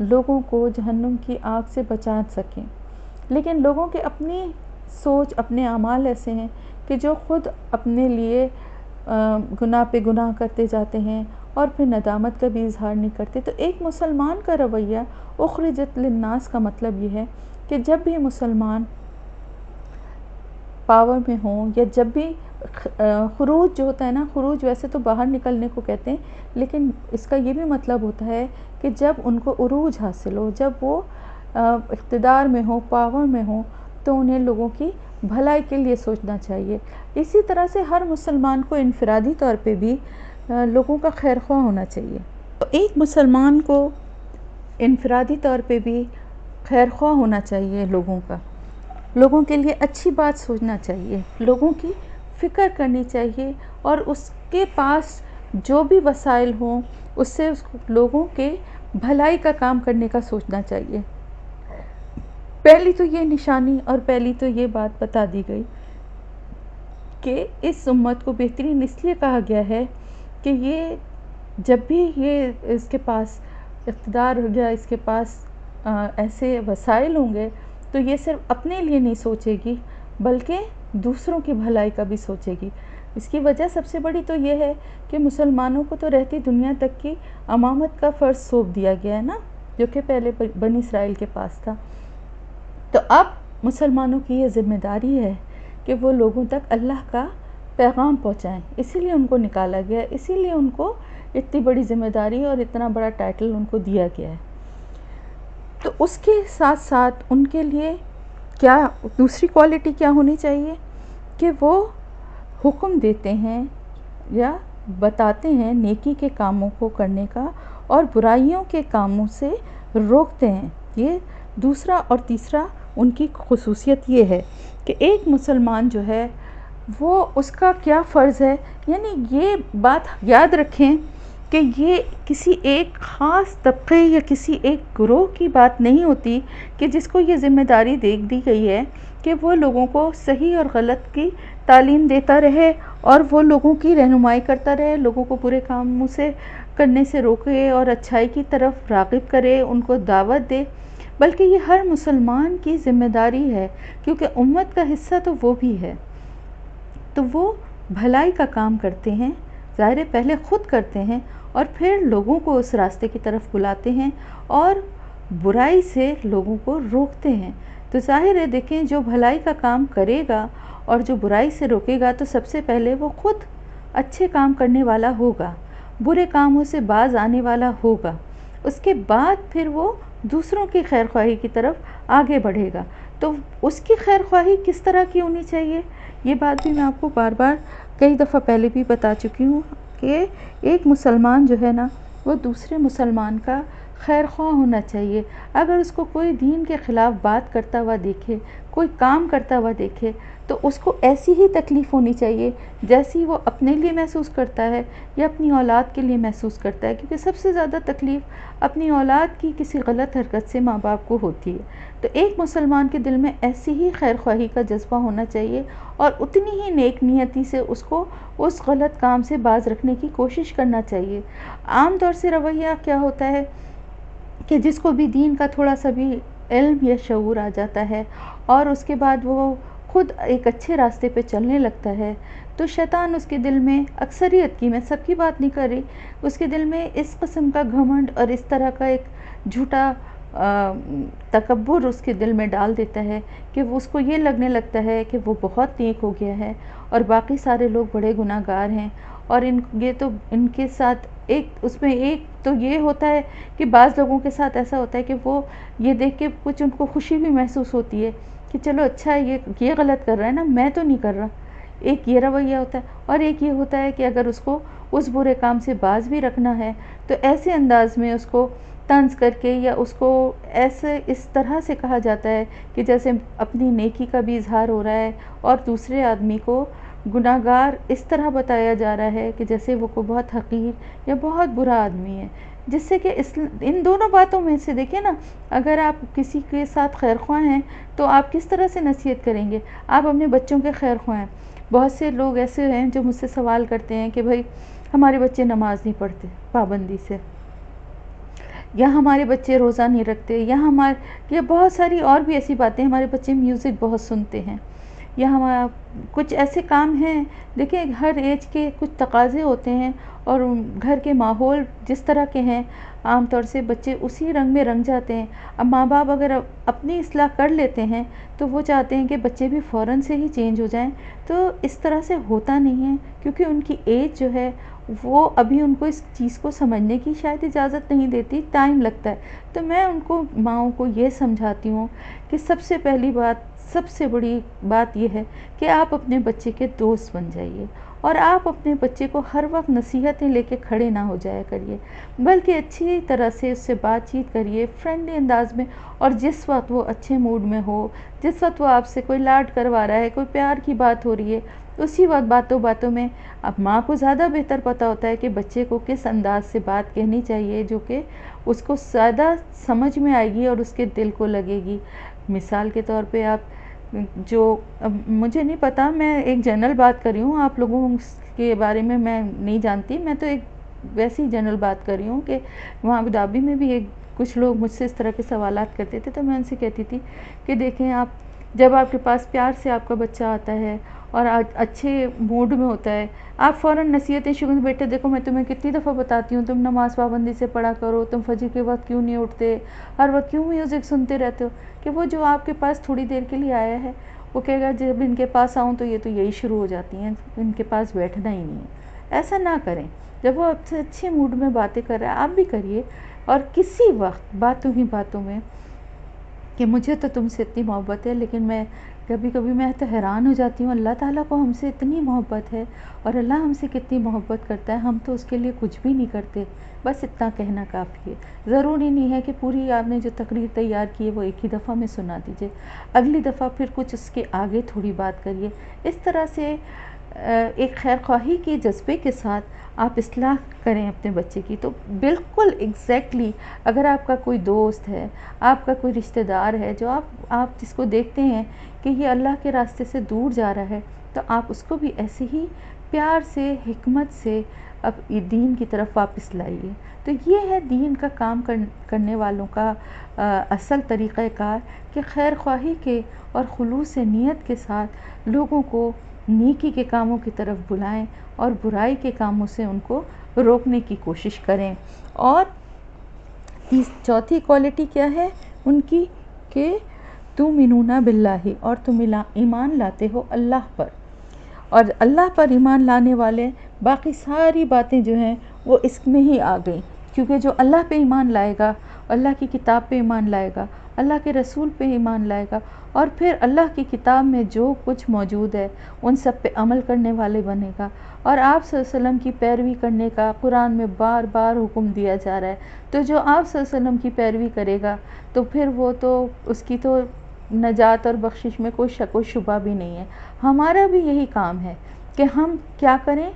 لوگوں کو جہنم کی آگ سے بچا سکیں، لیکن لوگوں کے اپنی سوچ، اپنے اعمال ایسے ہیں کہ جو خود اپنے لیے گناہ پہ گناہ کرتے جاتے ہیں اور پھر ندامت کا بھی اظہار نہیں کرتے۔ تو ایک مسلمان کا رویہ اخرجت للناس کا مطلب یہ ہے کہ جب بھی مسلمان پاور میں ہوں یا جب بھی خروج جو ہوتا ہے نا، خروج ویسے تو باہر نکلنے کو کہتے ہیں، لیکن اس کا یہ بھی مطلب ہوتا ہے کہ جب ان کو عروج حاصل ہو، جب وہ اقتدار میں ہو، پاور میں ہو، تو انہیں لوگوں کی بھلائی کے لیے سوچنا چاہیے۔ اسی طرح سے ہر مسلمان کو انفرادی طور پہ بھی لوگوں کا خیر خواہ ہونا چاہیے۔ تو ایک مسلمان کو انفرادی طور پہ بھی خیر خواہ ہونا چاہیے، لوگوں کے لیے اچھی بات سوچنا چاہیے، لوگوں کی فکر کرنی چاہیے، اور اس کے پاس جو بھی وسائل ہوں اس سے لوگوں کے بھلائی کا کام کرنے کا سوچنا چاہیے۔ پہلی تو یہ نشانی اور پہلی تو یہ بات بتا دی گئی کہ اس امت کو بہترین اس لیے کہا گیا ہے کہ یہ جب بھی اس کے پاس اقتدار ہو گیا، اس کے پاس ایسے وسائل ہوں گے، تو یہ صرف اپنے لیے نہیں سوچے گی بلکہ دوسروں کی بھلائی کا بھی سوچے گی۔ اس کی وجہ سب سے بڑی تو یہ ہے کہ مسلمانوں کو تو رہتی دنیا تک کی امامت کا فرض سونپ دیا گیا ہے نا، جو کہ پہلے بنی اسرائیل کے پاس تھا۔ تو اب مسلمانوں کی یہ ذمہ داری ہے کہ وہ لوگوں تک اللہ کا پیغام پہنچائیں، اسی لیے ان کو نکالا گیا ہے، اسی لیے ان کو اتنی بڑی ذمہ داری اور اتنا بڑا ٹائٹل ان کو دیا گیا ہے۔ تو اس کے ساتھ ساتھ ان کے لیے کیا دوسری کوالٹی کیا ہونی چاہیے کہ وہ حکم دیتے ہیں یا بتاتے ہیں نیکی کے کاموں کو کرنے کا اور برائیوں کے کاموں سے روکتے ہیں۔ یہ دوسرا اور تیسرا ان کی خصوصیت یہ ہے کہ ایک مسلمان جو ہے وہ اس کا کیا فرض ہے، یعنی یہ بات یاد رکھیں کہ یہ کسی ایک خاص طبقے یا کسی ایک گروہ کی بات نہیں ہوتی کہ جس کو یہ ذمہ داری دے دی گئی ہے کہ وہ لوگوں کو صحیح اور غلط کی تعلیم دیتا رہے اور وہ لوگوں کی رہنمائی کرتا رہے، لوگوں کو برے کاموں سے کرنے سے روکے اور اچھائی کی طرف راغب کرے، ان کو دعوت دے، بلکہ یہ ہر مسلمان کی ذمہ داری ہے، کیونکہ امت کا حصہ تو وہ بھی ہے۔ تو وہ بھلائی کا کام کرتے ہیں، ظاہر ہے پہلے خود کرتے ہیں اور پھر لوگوں کو اس راستے کی طرف بلاتے ہیں اور برائی سے لوگوں کو روکتے ہیں۔ تو ظاہر ہے دیکھیں جو بھلائی کا کام کرے گا اور جو برائی سے روکے گا تو سب سے پہلے وہ خود اچھے کام کرنے والا ہوگا، برے کاموں سے باز آنے والا ہوگا، اس کے بعد پھر وہ دوسروں کی خیر خواہی کی طرف آگے بڑھے گا۔ تو اس کی خیر خواہی کس طرح کی ہونی چاہیے، یہ بات بھی میں آپ کو بار بار کئی دفعہ پہلے بھی بتا چکی ہوں کہ ایک مسلمان جو ہے نا وہ دوسرے مسلمان کا خیر خواہ ہونا چاہیے۔ اگر اس کو کوئی دین کے خلاف بات کرتا ہوا دیکھے، کوئی کام کرتا ہوا دیکھے، تو اس کو ایسی ہی تکلیف ہونی چاہیے جیسی وہ اپنے لیے محسوس کرتا ہے یا اپنی اولاد کے لیے محسوس کرتا ہے، کیونکہ سب سے زیادہ تکلیف اپنی اولاد کی کسی غلط حرکت سے ماں باپ کو ہوتی ہے۔ تو ایک مسلمان کے دل میں ایسی ہی خیر خواہی کا جذبہ ہونا چاہیے اور اتنی ہی نیک نیتی سے اس کو اس غلط کام سے باز رکھنے کی کوشش کرنا چاہیے۔ عام طور سے رویہ کیا ہوتا ہے کہ جس کو بھی دین کا تھوڑا سا بھی علم یا شعور آ جاتا ہے اور اس کے بعد وہ خود ایک اچھے راستے پہ چلنے لگتا ہے، تو شیطان اس کے دل میں، اکثریت کی، میں سب کی بات نہیں کر رہی، اس کے دل میں اس قسم کا گھمنڈ اور اس طرح کا ایک جھوٹا تکبر اس کے دل میں ڈال دیتا ہے کہ اس کو یہ لگنے لگتا ہے کہ وہ بہت نیک ہو گیا ہے اور باقی سارے لوگ بڑے گناہ گار ہیں، اور یہ تو ان کے ساتھ اس میں ایک تو یہ ہوتا ہے کہ بعض لوگوں کے ساتھ ایسا ہوتا ہے کہ وہ یہ دیکھ کے کچھ ان کو خوشی بھی محسوس ہوتی ہے کہ چلو اچھا یہ غلط کر رہا ہے نا، میں تو نہیں کر رہا، ایک یہ رویہ ہوتا ہے۔ اور ایک یہ ہوتا ہے کہ اگر اس کو اس برے کام سے باز بھی رکھنا ہے تو ایسے انداز میں اس کو طنز کر کے یا اس کو اس طرح سے کہا جاتا ہے کہ جیسے اپنی نیکی کا بھی اظہار ہو رہا ہے اور دوسرے آدمی کو گناہ گار اس طرح بتایا جا رہا ہے کہ جیسے وہ کوئی بہت حقیر یا بہت برا آدمی ہے، جس سے کہ ان دونوں باتوں میں سے دیکھیں نا، اگر آپ کسی کے ساتھ خیر خواہ ہیں تو آپ کس طرح سے نصیحت کریں گے؟ آپ اپنے بچوں کے خیر خواہ ہیں۔ بہت سے لوگ ایسے ہیں جو مجھ سے سوال کرتے ہیں کہ بھائی ہمارے بچے نماز نہیں پڑھتے پابندی سے، یا ہمارے بچے روزہ نہیں رکھتے، یا بہت ساری اور بھی ایسی باتیں، ہمارے بچے میوزک بہت سنتے ہیں، یا ہمارا کچھ ایسے کام ہیں. دیکھیں ہر ایج کے کچھ تقاضے ہوتے ہیں، اور گھر کے ماحول جس طرح کے ہیں عام طور سے بچے اسی رنگ میں رنگ جاتے ہیں. اب ماں باپ اگر اپنی اصلاح کر لیتے ہیں تو وہ چاہتے ہیں کہ بچے بھی فوراً سے ہی چینج ہو جائیں، تو اس طرح سے ہوتا نہیں ہے، کیونکہ ان کی ایج جو ہے وہ ابھی ان کو اس چیز کو سمجھنے کی شاید اجازت نہیں دیتی، ٹائم لگتا ہے. تو میں ان کو ماؤں کو یہ سمجھاتی ہوں کہ سب سے پہلی بات، سب سے بڑی بات یہ ہے کہ آپ اپنے بچے کے دوست بن جائیے، اور آپ اپنے بچے کو ہر وقت نصیحتیں لے کے کھڑے نہ ہو جایا کریے، بلکہ اچھی طرح سے اس سے بات چیت کریے فرینڈلی انداز میں. اور جس وقت وہ اچھے موڈ میں ہو، جس وقت وہ آپ سے کوئی لاڈ کروا رہا ہے، کوئی پیار کی بات ہو رہی ہے، اسی وقت باتوں باتوں میں، اب ماں کو زیادہ بہتر پتہ ہوتا ہے کہ بچے کو کس انداز سے بات کہنی چاہیے جو کہ اس کو زیادہ سمجھ میں آئے گی اور اس کے دل کو لگے گی. مثال کے طور پہ آپ مجھے نہیں پتا، میں ایک جنرل بات کر رہی ہوں، آپ لوگوں کے بارے میں نہیں جانتی، میں تو ایک ویسی جنرل بات کر رہی ہوں کہ وہاں ابوظہبی میں بھی کچھ لوگ مجھ سے اس طرح کے سوالات کرتے تھے، تو میں ان سے کہتی تھی کہ دیکھیں آپ جب آپ کے پاس پیار سے آپ کا بچہ آتا ہے اور اچھے موڈ میں ہوتا ہے، آپ فوراً نصیحتیں شروع میں، بیٹے دیکھو میں تمہیں کتنی دفعہ بتاتی ہوں تم نماز پابندی سے پڑھا کرو، تم فجر کے وقت کیوں نہیں اٹھتے، ہر وقت کیوں میوزک سنتے رہتے ہو، کہ وہ جو آپ کے پاس تھوڑی دیر کے لیے آیا ہے وہ کہے گا جب ان کے پاس آؤں تو یہ تو یہی شروع ہو جاتی ہیں، ان کے پاس بیٹھنا ہی نہیں ہے. ایسا نہ کریں. جب وہ آپ سے اچھے موڈ میں باتیں کر رہا ہے آپ بھی کریے، اور کسی وقت باتوں ہی باتوں میں کہ مجھے تو تم سے اتنی محبت ہے، لیکن میں کبھی کبھی میں تو حیران ہو جاتی ہوں اللہ تعالیٰ کو ہم سے اتنی محبت ہے اور اللہ ہم سے کتنی محبت کرتا ہے، ہم تو اس کے لیے کچھ بھی نہیں کرتے. بس اتنا کہنا کافی ہے. ضروری نہیں ہے کہ پوری آپ نے جو تقریر تیار کی ہے وہ ایک ہی دفعہ میں سنا دیجئے، اگلی دفعہ پھر کچھ اس کے آگے تھوڑی بات کریے. اس طرح سے ایک خیر خواہی کے جذبے کے ساتھ آپ اصلاح کریں اپنے بچے کی. تو بالکل ایگزیکٹلی اگر آپ کا کوئی دوست ہے، آپ کا کوئی رشتہ دار ہے جو آپ جس کو دیکھتے ہیں کہ یہ اللہ کے راستے سے دور جا رہا ہے، تو آپ اس کو بھی ایسے ہی پیار سے، حکمت سے اب دین کی طرف واپس لائیے. تو یہ ہے دین کا کام کرنے والوں کا اصل طریقہ کار، کہ خیر خواہی کے اور خلوص نیت کے ساتھ لوگوں کو نیکی کے کاموں کی طرف بلائیں اور برائی کے کاموں سے ان کو روکنے کی کوشش کریں. اور چوتھی کوالٹی کیا ہے ان کی، کہ تؤمنون باللہ، اور تم ایمان لاتے ہو اللہ پر، اور اللہ پر ایمان لانے والے باقی ساری باتیں جو ہیں وہ اس میں ہی آ گئیں. کیونکہ جو اللہ پہ ایمان لائے گا، اللہ کی کتاب پہ ایمان لائے گا، اللہ کے رسول پہ ایمان لائے گا، اور پھر اللہ کی کتاب میں جو کچھ موجود ہے ان سب پہ عمل کرنے والے بنے گا، اور آپ صلی اللہ علیہ وسلم کی پیروی کرنے کا قرآن میں بار بار حکم دیا جا رہا ہے. تو جو آپ صلی اللہ علیہ وسلم کی پیروی کرے گا تو پھر وہ تو اس کی تو نجات اور بخشش میں کوئی شک و شبہ بھی نہیں ہے. ہمارا بھی یہی کام ہے کہ ہم کیا کریں،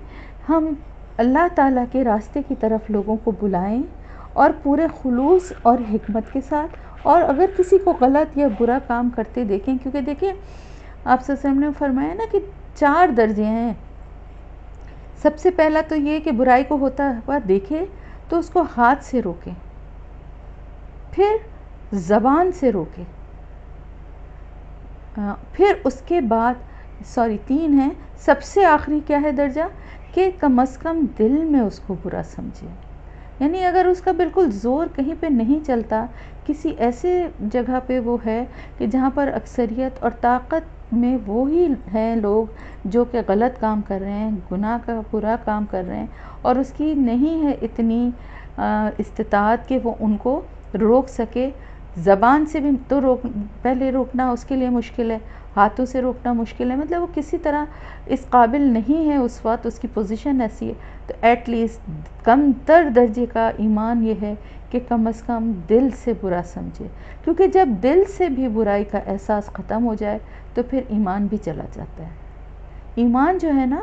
ہم اللہ تعالیٰ کے راستے کی طرف لوگوں کو بلائیں اور پورے خلوص اور حکمت کے ساتھ. اور اگر کسی کو غلط یا برا کام کرتے دیکھیں، کیونکہ دیکھیں آپ صلی اللہ علیہ وسلم نے فرمایا نا کہ 4 درجے ہیں. سب سے پہلا تو یہ کہ برائی کو ہوتا ہوا دیکھے تو اس کو ہاتھ سے روکیں، پھر زبان سے روکیں، پھر اس کے بعد 3 ہیں. سب سے آخری کیا ہے درجہ، کہ کم از کم دل میں اس کو برا سمجھے. یعنی اگر اس کا بالکل زور کہیں پہ نہیں چلتا، کسی ایسے جگہ پہ وہ ہے کہ جہاں پر اکثریت اور طاقت میں وہی ہیں لوگ جو کہ غلط کام کر رہے ہیں، گناہ کا برا کام کر رہے ہیں، اور اس کی نہیں ہے اتنی استطاعت کہ وہ ان کو روک سکے. زبان سے بھی تو پہلے روکنا اس کے لیے مشکل ہے، ہاتھوں سے روکنا مشکل ہے، مطلب وہ کسی طرح اس قابل نہیں ہے اس وقت، اس کی پوزیشن ایسی ہے. تو ایٹ لیسٹ کم تر درجے کا ایمان یہ ہے کہ کم از کم دل سے برا سمجھے. کیونکہ جب دل سے بھی برائی کا احساس ختم ہو جائے تو پھر ایمان بھی چلا جاتا ہے. ایمان جو ہے نا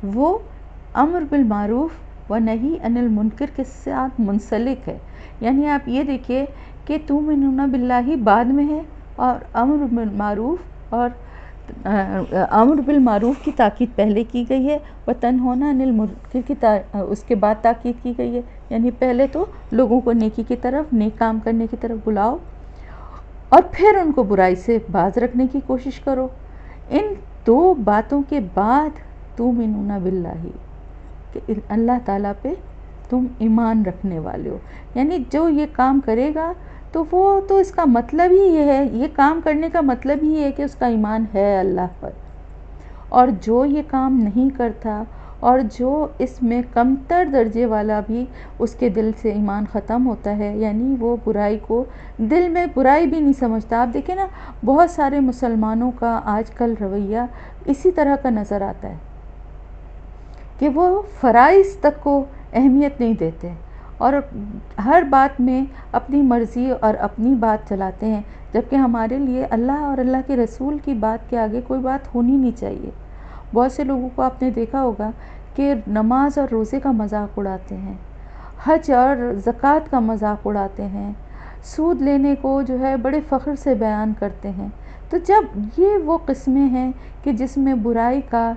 وہ امر بالمعروف و نہی عن المنکر کے ساتھ منسلک ہے. یعنی آپ یہ دیکھیے کہ تؤمنون باللہ بعد میں ہے، اور امر بالمعروف اور امر بالمعروف کی تاکید پہلے کی گئی ہے، وتنہون عن المنکر کی اس کے بعد تاکید کی گئی ہے. یعنی پہلے تو لوگوں کو نیکی کی طرف، نیک کام کرنے کی طرف بلاؤ، اور پھر ان کو برائی سے باز رکھنے کی کوشش کرو۔ ان دو باتوں کے بعد تؤمنون باللہ، کہ اللہ تعالیٰ پہ تم ایمان رکھنے والے ہو، یعنی جو یہ کام کرے گا تو وہ تو اس کا مطلب ہی یہ ہے، یہ کام کرنے کا مطلب ہی ہے کہ اس کا ایمان ہے اللہ پر۔ اور جو یہ کام نہیں کرتا اور جو اس میں کمتر درجے والا بھی اس کے دل سے ایمان ختم ہوتا ہے، یعنی وہ برائی کو دل میں برائی بھی نہیں سمجھتا۔ آپ دیکھیں نا، بہت سارے مسلمانوں کا آج کل رویہ اسی طرح کا نظر آتا ہے کہ وہ فرائض تک کو اہمیت نہیں دیتے اور ہر بات میں اپنی مرضی اور اپنی بات چلاتے ہیں، جبکہ ہمارے لیے اللہ اور اللہ کے رسول کی بات کے آگے کوئی بات ہونی نہیں چاہیے۔ بہت سے لوگوں کو آپ نے دیکھا ہوگا کہ نماز اور روزے کا مذاق اڑاتے ہیں، حج اور زکوٰۃ کا مذاق اڑاتے ہیں، سود لینے کو جو ہے بڑے فخر سے بیان کرتے ہیں۔ تو جب یہ وہ قسمیں ہیں کہ جس میں برائی کا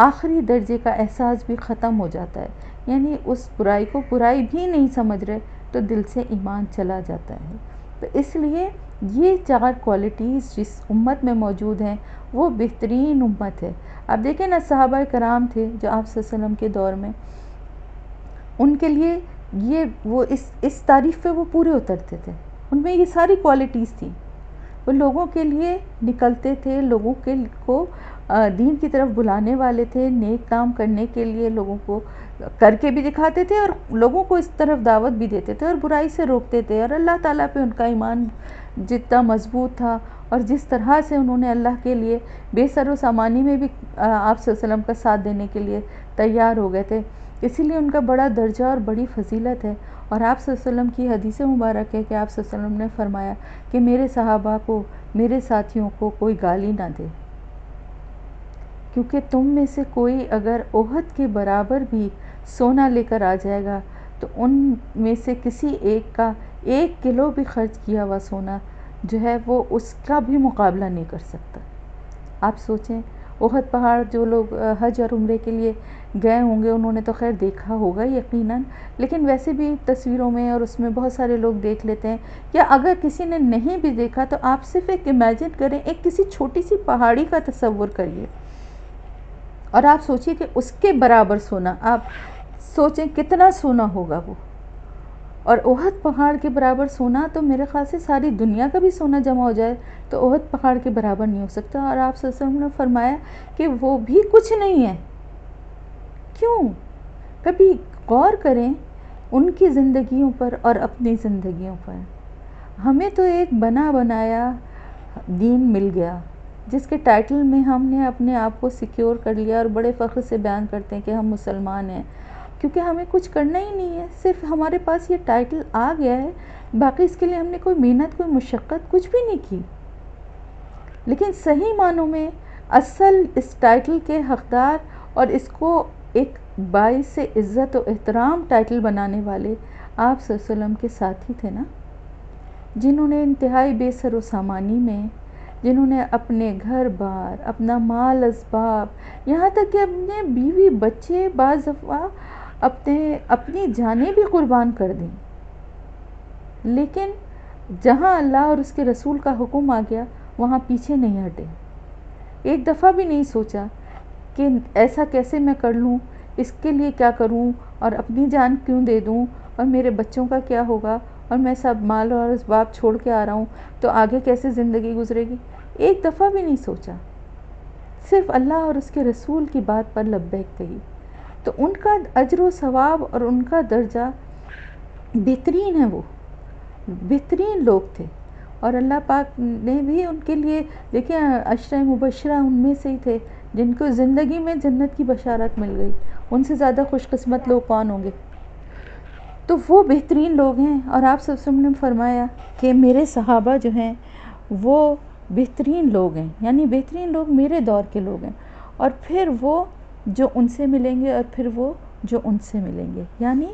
آخری درجے کا احساس بھی ختم ہو جاتا ہے، یعنی اس برائی کو برائی بھی نہیں سمجھ رہے، تو دل سے ایمان چلا جاتا ہے۔ تو اس لیے یہ 4 کوالٹیز جس امت میں موجود ہیں وہ بہترین امت ہے۔ اب دیکھیں نا، صحابہ کرام تھے جو آپ صلی اللہ علیہ وسلم کے دور میں، ان کے لیے وہ اس تعریف پہ وہ پورے اترتے تھے، ان میں یہ ساری کوالٹیز تھیں۔ وہ لوگوں کے لیے نکلتے تھے، لوگوں کو دین کی طرف بلانے والے تھے، نیک کام کرنے کے لیے لوگوں کو کر کے بھی دکھاتے تھے اور لوگوں کو اس طرف دعوت بھی دیتے تھے اور برائی سے روکتے تھے۔ اور اللہ تعالیٰ پہ ان کا ایمان جتنا مضبوط تھا اور جس طرح سے انہوں نے اللہ کے لیے بے سر و سامانی میں بھی آپ صلی اللہ علیہ وسلم کا ساتھ دینے کے لیے تیار ہو گئے تھے، اسی لیے ان کا بڑا درجہ اور بڑی فضیلت ہے۔ اور آپ صلی اللہ علیہ وسلم کی حدیث مبارک ہے کہ آپ صلی اللہ علیہ وسلم نے فرمایا کہ میرے صحابہ کو، میرے ساتھیوں کو کوئی گالی نہ دے، کیونکہ تم میں سے کوئی اگر احد کے برابر بھی سونا لے کر آ جائے گا تو ان میں سے کسی ایک کا 1 کلو بھی خرچ کیا ہوا سونا جو ہے وہ اس کا بھی مقابلہ نہیں کر سکتا۔ آپ سوچیں، احد پہاڑ جو لوگ حج اور عمرے کے لیے گئے ہوں گے انہوں نے تو خیر دیکھا ہوگا یقیناً، لیکن ویسے بھی تصویروں میں اور اس میں بہت سارے لوگ دیکھ لیتے ہیں، یا اگر کسی نے نہیں بھی دیکھا تو آپ صرف ایک امیجن کریں، ایک کسی چھوٹی سی پہاڑی کا تصور کریے اور آپ سوچئے کہ اس کے برابر سونا، آپ سوچیں کتنا سونا ہوگا وہ، اور احد پہاڑ کے برابر سونا تو میرے خیال سے ساری دنیا کا بھی سونا جمع ہو جائے تو احد پہاڑ کے برابر نہیں ہو سکتا۔ اور آپ صلی اللہ علیہ وسلم نے فرمایا کہ وہ بھی کچھ نہیں ہے۔ کیوں؟ کبھی غور کریں ان کی زندگیوں پر اور اپنی زندگیوں پر۔ ہمیں تو ایک بنا بنایا دین مل گیا جس کے ٹائٹل میں ہم نے اپنے آپ کو سیکیور کر لیا اور بڑے فخر سے بیان کرتے ہیں کہ ہم مسلمان ہیں، کیونکہ ہمیں کچھ کرنا ہی نہیں ہے، صرف ہمارے پاس یہ ٹائٹل آ گیا ہے، باقی اس کے لیے ہم نے کوئی محنت، کوئی مشقت کچھ بھی نہیں کی۔ لیکن صحیح معنوں میں اصل اس ٹائٹل کے حقدار اور اس کو ایک باعث عزت و احترام ٹائٹل بنانے والے آپ صلی اللہ علیہ وسلم کے ساتھی تھے نا، جنہوں نے انتہائی بے سر و سامانی میں، جنہوں نے اپنے گھر بار، اپنا مال اسباب، یہاں تک کہ اپنے بیوی بچے، بعض دفعہ اپنی جانیں بھی قربان کر دیں، لیکن جہاں اللہ اور اس کے رسول کا حکم آ گیا وہاں پیچھے نہیں ہٹے۔ ایک دفعہ بھی نہیں سوچا کہ ایسا کیسے میں کر لوں، اس کے لیے کیا کروں اور اپنی جان کیوں دے دوں اور میرے بچوں کا کیا ہوگا اور میں سب مال اور اسباب چھوڑ کے آ رہا ہوں تو آگے کیسے زندگی گزرے گی۔ ایک دفعہ بھی نہیں سوچا، صرف اللہ اور اس کے رسول کی بات پر لبیک کہی۔ تو ان کا اجر و ثواب اور ان کا درجہ بہترین ہے، وہ بہترین لوگ تھے۔ اور اللہ پاک نے بھی ان کے لیے، دیکھیں، عشرہ مبشرہ ان میں سے ہی تھے جن کو زندگی میں جنت کی بشارت مل گئی، ان سے زیادہ خوش قسمت لوگ کون ہوں گے؟ تو وہ بہترین لوگ ہیں۔ اور آپ صلی اللہ علیہ وسلم نے فرمایا کہ میرے صحابہ جو ہیں وہ بہترین لوگ ہیں، یعنی بہترین لوگ میرے دور کے لوگ ہیں، اور پھر وہ جو ان سے ملیں گے اور پھر وہ جو ان سے ملیں گے، یعنی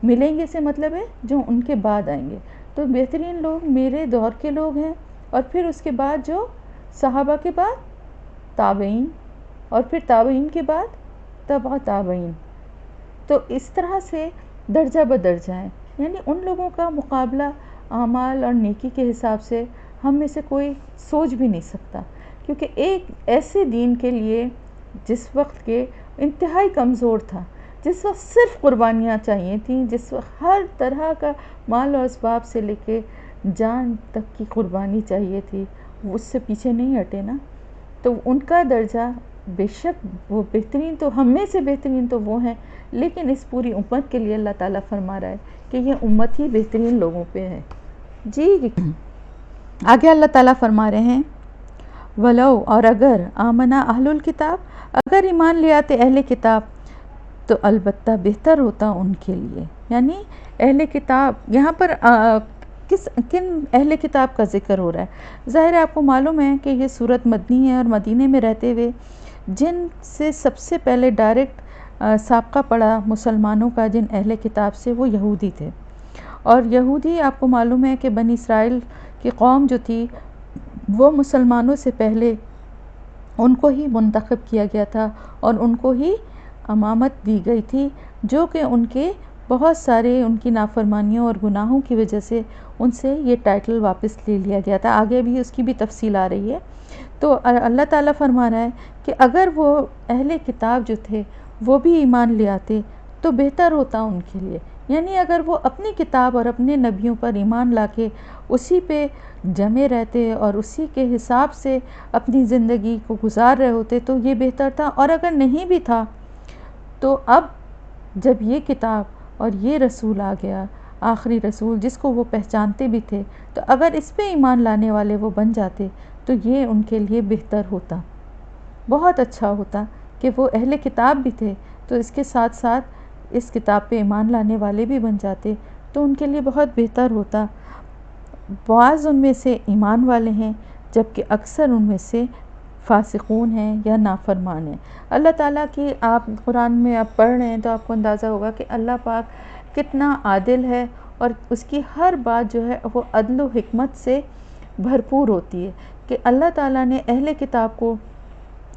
ملیں گے سے مطلب ہے جو ان کے بعد آئیں گے۔ تو بہترین لوگ میرے دور کے لوگ ہیں، اور پھر اس کے بعد جو صحابہ کے بعد تابعین، اور پھر تابعین کے بعد تبع تابعین۔ تو اس طرح سے درجہ بدرجہ ہیں، یعنی ان لوگوں کا مقابلہ اعمال اور نیکی کے حساب سے ہم میں سے کوئی سوچ بھی نہیں سکتا، کیونکہ ایک ایسے دین کے لیے جس وقت کے انتہائی کمزور تھا، جس وقت صرف قربانیاں چاہیے تھیں، جس وقت ہر طرح کا مال و اسباب سے لے کے جان تک کی قربانی چاہیے تھی، وہ اس سے پیچھے نہیں ہٹے نا. تو ان کا درجہ بے شک وہ بہترین، تو ہم میں سے بہترین تو وہ ہیں، لیکن اس پوری امت کے لیے اللہ تعالیٰ فرما رہا ہے کہ یہ امت ہی بہترین لوگوں پہ ہے. جی آگے اللہ تعالیٰ فرما رہے ہیں وَلَوْ، اور اگر آمنا اہل الکتاب، اگر ایمان لے آتے اہل کتاب تو البتہ بہتر ہوتا ان کے لیے. یعنی اہل کتاب یہاں پر کن اہل کتاب کا ذکر ہو رہا ہے؟ ظاہر ہے آپ کو معلوم ہے کہ یہ صورت مدنی ہے، اور مدینے میں رہتے ہوئے جن سے سب سے پہلے ڈائریکٹ سابقہ پڑا مسلمانوں کا جن اہل کتاب سے، وہ یہودی تھے. اور یہودی آپ کو معلوم ہے کہ بنی اسرائیل کی قوم جو تھی وہ مسلمانوں سے پہلے ان کو ہی منتخب کیا گیا تھا اور ان کو ہی امامت دی گئی تھی، جو کہ ان کے بہت سارے ان کی نافرمانیوں اور گناہوں کی وجہ سے ان سے یہ ٹائٹل واپس لے لیا گیا تھا. آگے بھی اس کی بھی تفصیل آ رہی ہے. تو اللہ تعالیٰ فرما رہا ہے کہ اگر وہ اہل کتاب جو تھے وہ بھی ایمان لے آتے تو بہتر ہوتا ان کے لیے. یعنی اگر وہ اپنی کتاب اور اپنے نبیوں پر ایمان لا کے اسی پہ جمے رہتے اور اسی کے حساب سے اپنی زندگی کو گزار رہے ہوتے تو یہ بہتر تھا. اور اگر نہیں بھی تھا تو اب جب یہ کتاب اور یہ رسول آ گیا، آخری رسول جس کو وہ پہچانتے بھی تھے، تو اگر اس پہ ایمان لانے والے وہ بن جاتے تو یہ ان کے لیے بہتر ہوتا، بہت اچھا ہوتا کہ وہ اہل کتاب بھی تھے تو اس کے ساتھ ساتھ اس کتاب پہ ایمان لانے والے بھی بن جاتے تو ان کے لیے بہت بہتر ہوتا. بعض ان میں سے ایمان والے ہیں جبکہ اکثر ان میں سے فاسقون ہیں یا نافرمان ہیں. اللہ تعالیٰ کی آپ قرآن میں آپ پڑھ رہے ہیں تو آپ کو اندازہ ہوگا کہ اللہ پاک کتنا عادل ہے، اور اس کی ہر بات جو ہے وہ عدل و حکمت سے بھرپور ہوتی ہے. کہ اللہ تعالیٰ نے اہل کتاب کو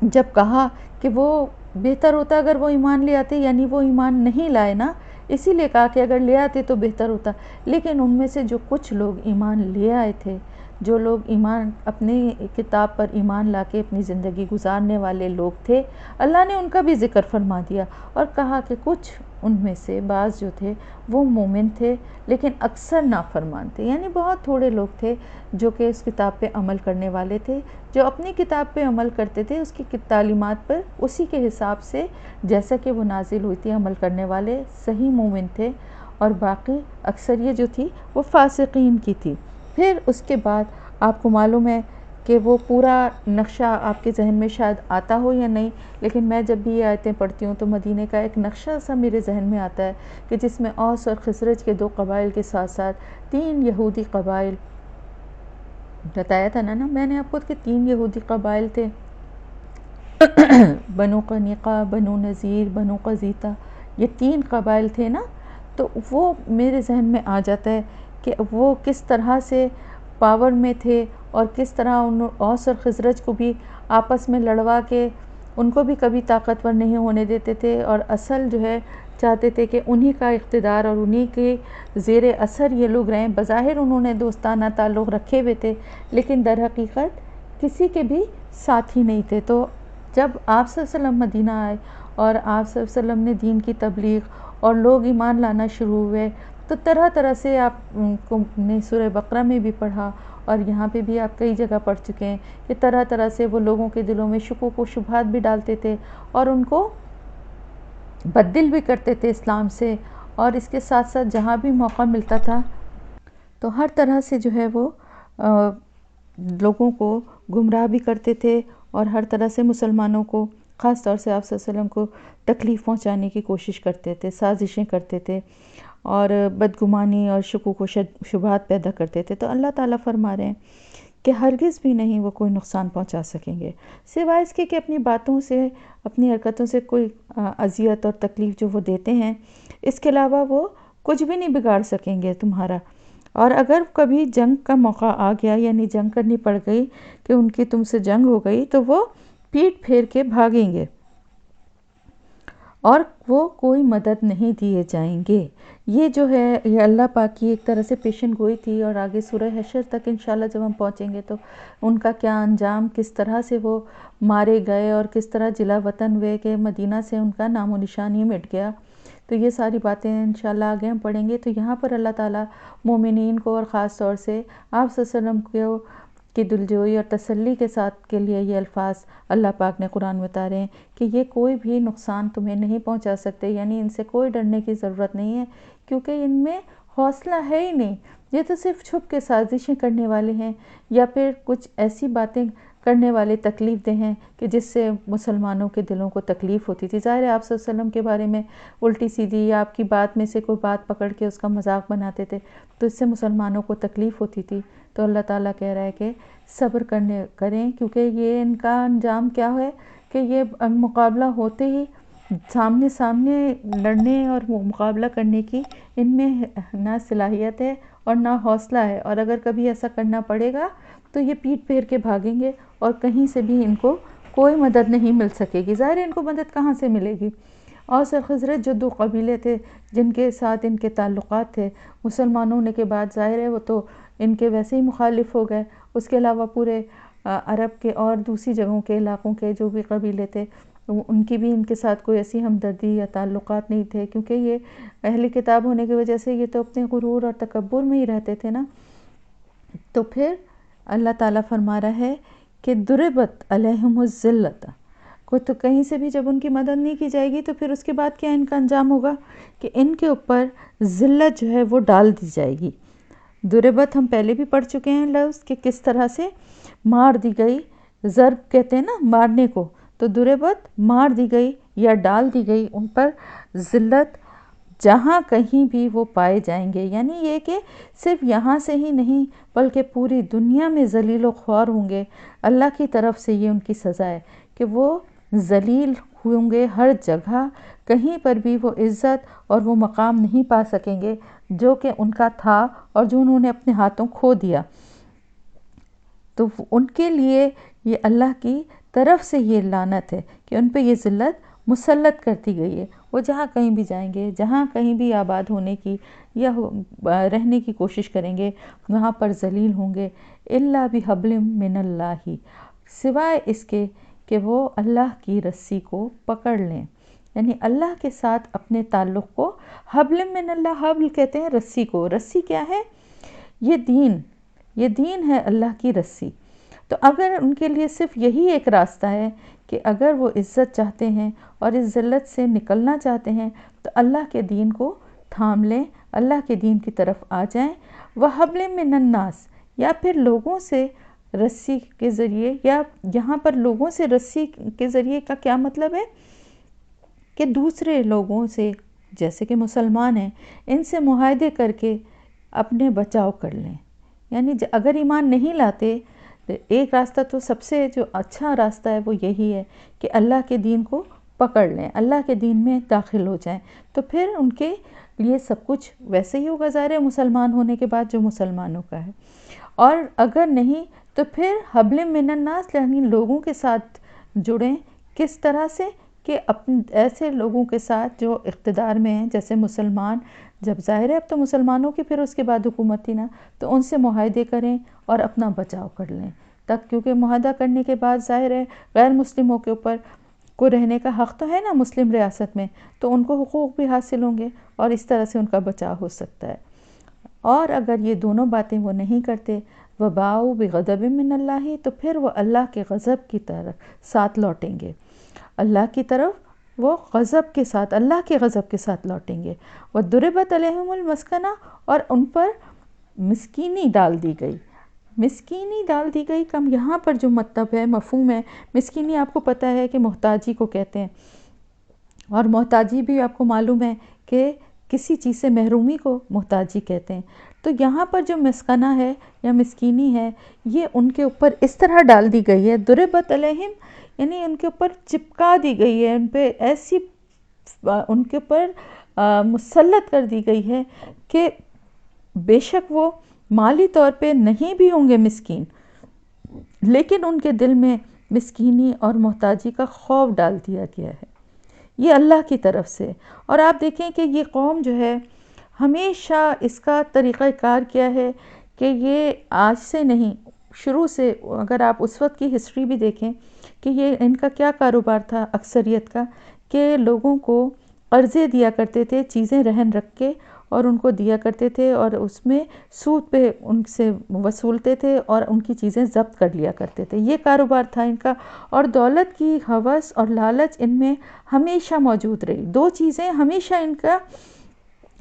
جب کہا کہ وہ بہتر ہوتا اگر وہ ایمان لے آتے، یعنی وہ ایمان نہیں لائے نا، اسی لیے کہا کہ اگر لے آتے تو بہتر ہوتا. لیکن ان میں سے جو کچھ لوگ ایمان لے آئے تھے، جو لوگ ایمان اپنی کتاب پر ایمان لا کے اپنی زندگی گزارنے والے لوگ تھے، اللہ نے ان کا بھی ذکر فرما دیا اور کہا کہ کچھ ان میں سے بعض جو تھے وہ مومن تھے لیکن اکثر نافرمان تھے. یعنی بہت تھوڑے لوگ تھے جو کہ اس کتاب پہ عمل کرنے والے تھے، جو اپنی کتاب پہ عمل کرتے تھے، اس کی تعلیمات پر اسی کے حساب سے جیسا کہ وہ نازل ہوئی تھی عمل کرنے والے صحیح مومن تھے، اور باقی اکثریت جو تھی وہ فاسقین کی تھی. پھر اس کے بعد آپ کو معلوم ہے کہ وہ پورا نقشہ آپ کے ذہن میں شاید آتا ہو یا نہیں، لیکن میں جب بھی یہ آیتیں پڑھتی ہوں تو مدینے کا ایک نقشہ سا میرے ذہن میں آتا ہے کہ جس میں اوس اور خزرج کے 2 قبائل کے ساتھ ساتھ 3 یہودی قبائل، بتایا تھا نا میں نے آپ کو کہ 3 یہودی قبائل تھے، بنو قنیقہ، بنو نذیر، بنو قزیطہ، یہ 3 قبائل تھے نا. تو وہ میرے ذہن میں آ جاتا ہے کہ وہ کس طرح سے پاور میں تھے اور کس طرح ان اوس اور خزرج کو بھی آپس میں لڑوا کے ان کو بھی کبھی طاقتور نہیں ہونے دیتے تھے، اور اصل جو ہے چاہتے تھے کہ انہی کا اقتدار اور انہی کے زیر اثر یہ لوگ رہیں. بظاہر انہوں نے دوستانہ تعلق رکھے ہوئے تھے لیکن در حقیقت کسی کے بھی ساتھی نہیں تھے. تو جب آپ صلی اللہ علیہ وسلم مدینہ آئے اور آپ صلی اللہ علیہ وسلم نے دین کی تبلیغ اور لوگ ایمان لانا شروع ہوئے تو طرح طرح سے آپ کو نے سورہ بقرہ میں بھی پڑھا اور یہاں پہ بھی آپ کئی جگہ پڑھ چکے ہیں کہ طرح طرح سے وہ لوگوں کے دلوں میں شکوک و شبہات بھی ڈالتے تھے اور ان کو بددل بھی کرتے تھے اسلام سے. اور اس کے ساتھ ساتھ جہاں بھی موقع ملتا تھا تو ہر طرح سے جو ہے وہ لوگوں کو گمراہ بھی کرتے تھے اور ہر طرح سے مسلمانوں کو، خاص طور سے آپ صلی اللہ علیہ وسلم کو تکلیف پہنچانے کی کوشش کرتے تھے، سازشیں کرتے تھے اور بدگمانی اور شکوک و شبہات پیدا کرتے تھے. تو اللہ تعالیٰ فرما رہے ہیں کہ ہرگز بھی نہیں وہ کوئی نقصان پہنچا سکیں گے، سوائے اس کے کہ اپنی باتوں سے، اپنی حرکتوں سے کوئی اذیت اور تکلیف جو وہ دیتے ہیں، اس کے علاوہ وہ کچھ بھی نہیں بگاڑ سکیں گے تمہارا. اور اگر کبھی جنگ کا موقع آ گیا، یعنی جنگ کرنی پڑ گئی کہ ان کی تم سے جنگ ہو گئی، تو وہ پیٹ پھیر کے بھاگیں گے. اور وہ کوئی مدد نہیں دیے جائیں گے۔ یہ جو ہے یہ اللہ پاک کی ایک طرح سے پیشن گوئی تھی، اور آگے سورہ حشر تک انشاءاللہ جب ہم پہنچیں گے تو ان کا کیا انجام، کس طرح سے وہ مارے گئے اور کس طرح جلا وطن ہوئے کہ مدینہ سے ان کا نام و نشان ہی مٹ گیا، تو یہ ساری باتیں انشاءاللہ آگے ہم پڑھیں گے۔ تو یہاں پر اللہ تعالیٰ مومنین کو اور خاص طور سے آپ صلی اللہ علیہ وسلم کی دلجوئی اور تسلی کے ساتھ کے لیے یہ الفاظ اللہ پاک نے قرآن میں اتارے ہیں کہ یہ کوئی بھی نقصان تمہیں نہیں پہنچا سکتے، یعنی ان سے کوئی ڈرنے کی ضرورت نہیں ہے، کیونکہ ان میں حوصلہ ہے ہی نہیں۔ یہ تو صرف چھپ کے سازشیں کرنے والے ہیں، یا پھر کچھ ایسی باتیں کرنے والے تکلیف دہ ہیں کہ جس سے مسلمانوں کے دلوں کو تکلیف ہوتی تھی۔ ظاہر ہے آپ صلی اللہ علیہ وسلم کے بارے میں الٹی سیدھی یا آپ کی بات میں سے کوئی بات پکڑ کے اس کا مذاق بناتے تھے، تو اس سے مسلمانوں کو تکلیف ہوتی تھی۔ تو اللہ تعالیٰ کہہ رہا ہے کہ صبر کریں، کیونکہ یہ ان کا انجام کیا ہے کہ یہ مقابلہ ہوتے ہی سامنے لڑنے اور مقابلہ کرنے کی ان میں نہ صلاحیت ہے اور نہ حوصلہ ہے، اور اگر کبھی ایسا کرنا پڑے گا تو یہ پیٹھ پھیر کے بھاگیں گے اور کہیں سے بھی ان کو کوئی مدد نہیں مل سکے گی۔ ظاہر ہے ان کو مدد کہاں سے ملے گی؟ اوس اور خزرج جو دو قبیلے تھے جن کے ساتھ ان کے تعلقات تھے، مسلمان ہونے کے بعد ظاہر ہے وہ تو ان کے ویسے ہی مخالف ہو گئے، اس کے علاوہ پورے عرب کے اور دوسری جگہوں کے علاقوں کے جو بھی قبیلے تھے ان کی بھی ان کے ساتھ کوئی ایسی ہمدردی یا تعلقات نہیں تھے، کیونکہ یہ اہل کتاب ہونے کی وجہ سے یہ تو اپنے غرور اور تکبر میں ہی رہتے تھے نا۔ تو پھر اللہ تعالیٰ فرما رہا ہے کہ ضربت علیہم الذلۃ، کوئی تو کہیں سے بھی جب ان کی مدد نہیں کی جائے گی تو پھر اس کے بعد کیا ان کا انجام ہوگا کہ ان کے اوپر ذلت جو ہے وہ ڈال دی جائے گی۔ ضربت ہم پہلے بھی پڑھ چکے ہیں لفظ کہ کس طرح سے مار دی گئی، ضرب کہتے ہیں نا مارنے کو، تو ضربت مار دی گئی یا ڈال دی گئی ان پر ذلت، جہاں کہیں بھی وہ پائے جائیں گے۔ یعنی یہ کہ صرف یہاں سے ہی نہیں بلکہ پوری دنیا میں ذلیل و خوار ہوں گے۔ اللہ کی طرف سے یہ ان کی سزا ہے کہ وہ ذلیل ہوں گے، ہر جگہ کہیں پر بھی وہ عزت اور وہ مقام نہیں پا سکیں گے جو کہ ان کا تھا اور جو انہوں نے اپنے ہاتھوں کھو دیا۔ تو ان کے لیے یہ اللہ کی طرف سے یہ لعنت ہے کہ ان پہ یہ ذلت مسلط کر دی گئی ہے۔ وہ جہاں کہیں بھی جائیں گے، جہاں کہیں بھی آباد ہونے کی یا رہنے کی کوشش کریں گے، وہاں پر ذلیل ہوں گے۔ الا بحبل من اللہ، سوائے اس کے کہ وہ اللہ کی رسی کو پکڑ لیں، یعنی اللہ کے ساتھ اپنے تعلق کو، حبل من اللہ، حبل کہتے ہیں رسی کو، رسی کیا ہے؟ یہ دین ہے اللہ کی رسی۔ تو اگر ان کے لیے صرف یہی ایک راستہ ہے کہ اگر وہ عزت چاہتے ہیں اور اس ذلت سے نکلنا چاہتے ہیں تو اللہ کے دین کو تھام لیں، اللہ کے دین کی طرف آ جائیں، وَحَبْلٍ مِّنَ النَّاسِ، یا پھر لوگوں سے رسی کے ذریعے، یا یہاں پر لوگوں سے رسی کے ذریعے کا کیا مطلب ہے کہ دوسرے لوگوں سے جیسے کہ مسلمان ہیں ان سے معاہدے کر کے اپنے بچاؤ کر لیں۔ یعنی اگر ایمان نہیں لاتے، ایک راستہ تو سب سے جو اچھا راستہ ہے وہ یہی ہے کہ اللہ کے دین کو پکڑ لیں، اللہ کے دین میں داخل ہو جائیں، تو پھر ان کے لیے سب کچھ ویسے ہی ہوگا ظاہر ہے مسلمان ہونے کے بعد جو مسلمانوں کا ہے۔ اور اگر نہیں تو پھر حبل من الناس، یعنی لوگوں کے ساتھ جڑیں، کس طرح سے کہ ایسے لوگوں کے ساتھ جو اقتدار میں ہیں، جیسے مسلمان، جب ظاہر ہے اب تو مسلمانوں کی پھر اس کے بعد حکومت تھی نا، تو ان سے معاہدے کریں اور اپنا بچاؤ کر لیں، تک کیونکہ معاہدہ کرنے کے بعد ظاہر ہے غیر مسلموں کے اوپر کو رہنے کا حق تو ہے نا مسلم ریاست میں، تو ان کو حقوق بھی حاصل ہوں گے اور اس طرح سے ان کا بچاؤ ہو سکتا ہے۔ اور اگر یہ دونوں باتیں وہ نہیں کرتے، وَبَاءُوا بِغَضَبٍ مِّنَ اللَّهِ، تو پھر وہ اللہ کے غضب کی طرف ساتھ لوٹیں گے، اللہ کی طرف وہ غضب کے ساتھ، اللہ کے غضب کے ساتھ لوٹیں گے۔ وَضُرِبَتْ عَلَيْهِمُ الْمَسْكَنَةُ، اور ان پر مسکینی ڈال دی گئی۔ مسکینی ڈال دی گئی کم یہاں پر جو مطلب ہے، مفہوم ہے، مسکینی آپ کو پتہ ہے کہ محتاجی کو کہتے ہیں، اور محتاجی بھی آپ کو معلوم ہے کہ کسی چیز سے محرومی کو محتاجی کہتے ہیں۔ تو یہاں پر جو مسکنہ ہے یا مسکینی ہے، یہ ان کے اوپر اس طرح ڈال دی گئی ہے، ضربت علیہم، یعنی ان کے اوپر چپکا دی گئی ہے، ان پہ ایسی ان کے اوپر مسلط کر دی گئی ہے کہ بے شک وہ مالی طور پہ نہیں بھی ہوں گے مسکین، لیکن ان کے دل میں مسکینی اور محتاجی کا خوف ڈال دیا گیا ہے۔ یہ اللہ کی طرف سے۔ اور آپ دیکھیں کہ یہ قوم جو ہے ہمیشہ اس کا طریقہ کار کیا ہے کہ یہ آج سے نہیں، شروع سے، اگر آپ اس وقت کی ہسٹری بھی دیکھیں کہ یہ ان کا کیا کاروبار تھا اکثریت کا، کہ لوگوں کو قرضے دیا کرتے تھے، چیزیں رہن رکھ کے، اور ان کو دیا کرتے تھے، اور اس میں سود پہ ان سے وصولتے تھے اور ان کی چیزیں ضبط کر لیا کرتے تھے۔ یہ کاروبار تھا ان کا، اور دولت کی ہوس اور لالچ ان میں ہمیشہ موجود رہی۔ دو چیزیں ہمیشہ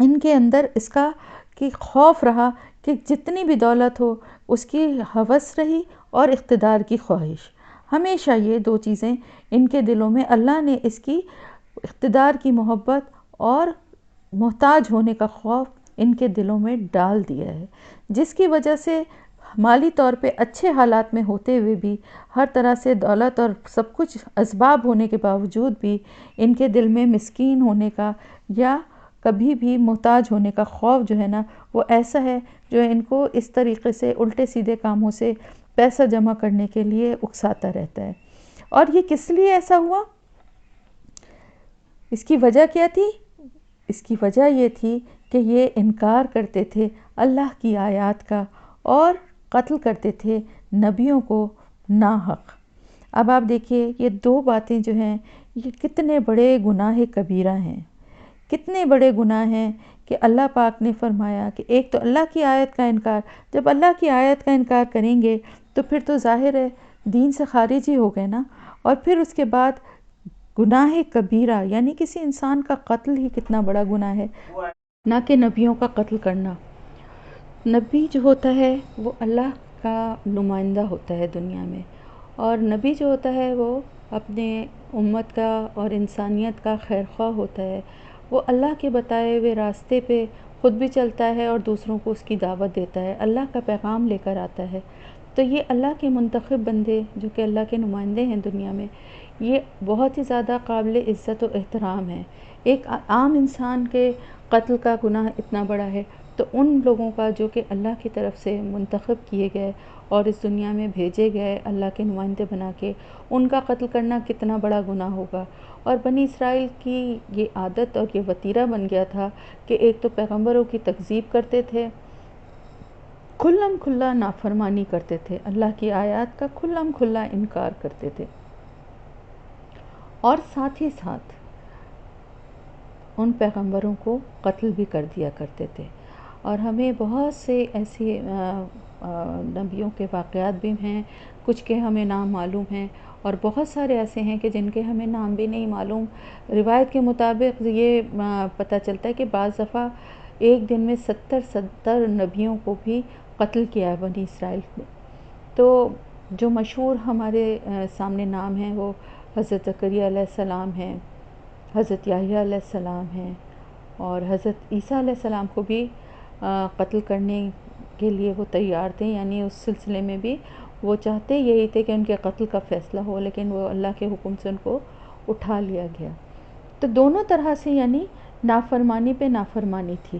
ان کے اندر اس کا کہ خوف رہا کہ جتنی بھی دولت ہو اس کی ہوس رہی، اور اقتدار کی خواہش، ہمیشہ یہ دو چیزیں ان کے دلوں میں، اللہ نے اس کی اقتدار کی محبت اور محتاج ہونے کا خوف ان کے دلوں میں ڈال دیا ہے، جس کی وجہ سے مالی طور پہ اچھے حالات میں ہوتے ہوئے بھی، ہر طرح سے دولت اور سب کچھ اسباب ہونے کے باوجود بھی، ان کے دل میں مسکین ہونے کا یا کبھی بھی محتاج ہونے کا خوف جو ہے نا، وہ ایسا ہے جو ان کو اس طریقے سے الٹے سیدھے کاموں سے پیسہ جمع کرنے کے لیے اکساتا رہتا ہے۔ اور یہ کس لیے ایسا ہوا؟ اس کی وجہ کیا تھی؟ اس کی وجہ یہ تھی کہ یہ انکار کرتے تھے اللہ کی آیات کا، اور قتل کرتے تھے نبیوں کو ناحق۔ اب آپ دیکھیے یہ دو باتیں جو ہیں، یہ کتنے بڑے گناہ کبیرہ ہیں، کتنے بڑے گناہ ہیں کہ اللہ پاک نے فرمایا کہ ایک تو اللہ کی آیت کا انکار، جب اللہ کی آیت کا انکار کریں گے تو پھر تو ظاہر ہے دین سے خارج ہی ہو گئے نا، اور پھر اس کے بعد گناہ کبیرہ، یعنی کسی انسان کا قتل ہی کتنا بڑا گناہ ہے، نہ کہ نبیوں کا قتل کرنا۔ نبی جو ہوتا ہے وہ اللہ کا نمائندہ ہوتا ہے دنیا میں، اور نبی جو ہوتا ہے وہ اپنے امت کا اور انسانیت کا خیر خواہ ہوتا ہے۔ وہ اللہ کے بتائے ہوئے راستے پہ خود بھی چلتا ہے اور دوسروں کو اس کی دعوت دیتا ہے، اللہ کا پیغام لے کر آتا ہے۔ تو یہ اللہ کے منتخب بندے جو کہ اللہ کے نمائندے ہیں دنیا میں، یہ بہت ہی زیادہ قابل عزت و احترام ہے۔ ایک عام انسان کے قتل کا گناہ اتنا بڑا ہے، تو ان لوگوں کا جو کہ اللہ کی طرف سے منتخب کیے گئے اور اس دنیا میں بھیجے گئے اللہ کے نمائندے بنا کے، ان کا قتل کرنا کتنا بڑا گناہ ہوگا۔ اور بنی اسرائیل کی یہ عادت اور یہ وتیرہ بن گیا تھا کہ ایک تو پیغمبروں کی تکذیب کرتے تھے، کھلم کھلا نافرمانی کرتے تھے، اللہ کی آیات کا کھلم کھلا انکار کرتے تھے، اور ساتھ ہی ساتھ ان پیغمبروں کو قتل بھی کر دیا کرتے تھے۔ اور ہمیں بہت سے ایسے نبیوں کے واقعات بھی ہیں، کچھ کے ہمیں نام معلوم ہیں، اور بہت سارے ایسے ہیں کہ جن کے ہمیں نام بھی نہیں معلوم۔ روایت کے مطابق یہ پتہ چلتا ہے کہ بعض دفعہ ایک دن میں 70 نبیوں کو بھی قتل کیا ہے بنی اسرائیل میں۔ تو جو مشہور ہمارے سامنے نام ہیں وہ حضرت زکریا علیہ السلام ہیں، حضرت یحییٰ علیہ السلام ہیں، اور حضرت عیسیٰ علیہ السلام کو بھی قتل کرنے کے لیے وہ تیار تھے، یعنی اس سلسلے میں بھی وہ چاہتے یہی تھے کہ ان کے قتل کا فیصلہ ہو، لیکن وہ اللہ کے حکم سے ان کو اٹھا لیا گیا۔ تو دونوں طرح سے یعنی نافرمانی پہ نافرمانی تھی،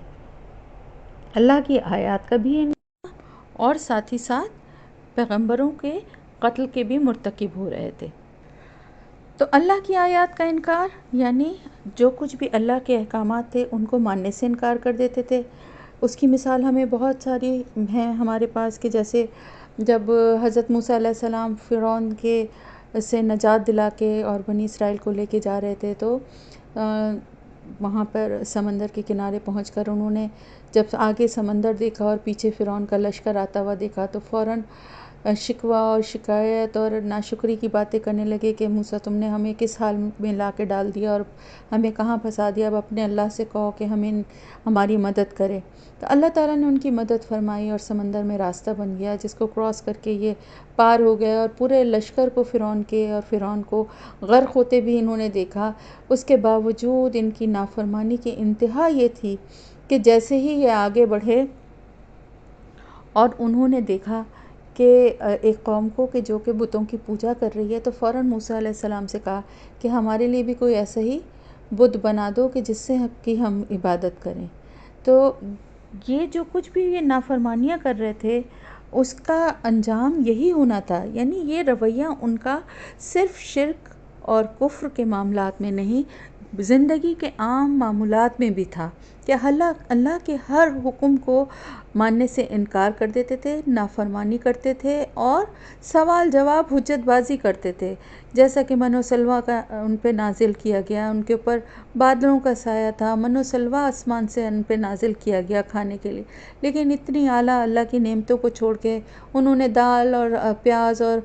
اللہ کی آیات کا بھی انکار اور ساتھ ہی ساتھ پیغمبروں کے قتل کے بھی مرتکب ہو رہے تھے۔ تو اللہ کی آیات کا انکار یعنی جو کچھ بھی اللہ کے احکامات تھے ان کو ماننے سے انکار کر دیتے تھے۔ اس کی مثال ہمیں بہت ساری ہیں ہمارے پاس، کہ جیسے جب حضرت موسیٰ علیہ السلام فرعون کے سے نجات دلا کے اور بنی اسرائیل کو لے کے جا رہے تھے، تو وہاں پر سمندر کے کنارے پہنچ کر انہوں نے جب آگے سمندر دیکھا اور پیچھے فرعون کا لشکر آتا ہوا دیکھا، تو فوراً شکوہ اور شکایت اور ناشکری کی باتیں کرنے لگے کہ موسیٰ تم نے ہمیں کس حال میں لا کے ڈال دیا اور ہمیں کہاں پھنسا دیا، اب اپنے اللہ سے کہو کہ ہمیں ہماری مدد کرے۔ تو اللہ تعالیٰ نے ان کی مدد فرمائی اور سمندر میں راستہ بن گیا، جس کو کراس کر کے یہ پار ہو گئے، اور پورے لشکر کو فرعون کے اور فرعون کو غرق ہوتے بھی انہوں نے دیکھا۔ اس کے باوجود ان کی نافرمانی کی انتہا یہ تھی کہ جیسے ہی یہ آگے بڑھے اور انہوں نے دیکھا کہ ایک قوم کو کہ جو کہ بتوں کی پوجا کر رہی ہے، تو فوراً موسیٰ علیہ السلام سے کہا کہ ہمارے لیے بھی کوئی ایسا ہی بت بنا دو کہ جس سے کی ہم عبادت کریں۔ تو یہ جو کچھ بھی یہ نافرمانیاں کر رہے تھے اس کا انجام یہی ہونا تھا، یعنی یہ رویہ ان کا صرف شرک اور کفر کے معاملات میں نہیں زندگی کے عام معمولات میں بھی تھا کہ اللہ کے ہر حکم کو ماننے سے انکار کر دیتے تھے، نافرمانی کرتے تھے اور سوال جواب حجت بازی کرتے تھے، جیسا کہ من و سلویٰ کا ان پہ نازل کیا گیا، ان کے اوپر بادلوں کا سایہ تھا، من و سلویٰ آسمان سے ان پہ نازل کیا گیا کھانے کے لیے، لیکن اتنی اعلیٰ اللہ کی نعمتوں کو چھوڑ کے انہوں نے دال اور پیاز اور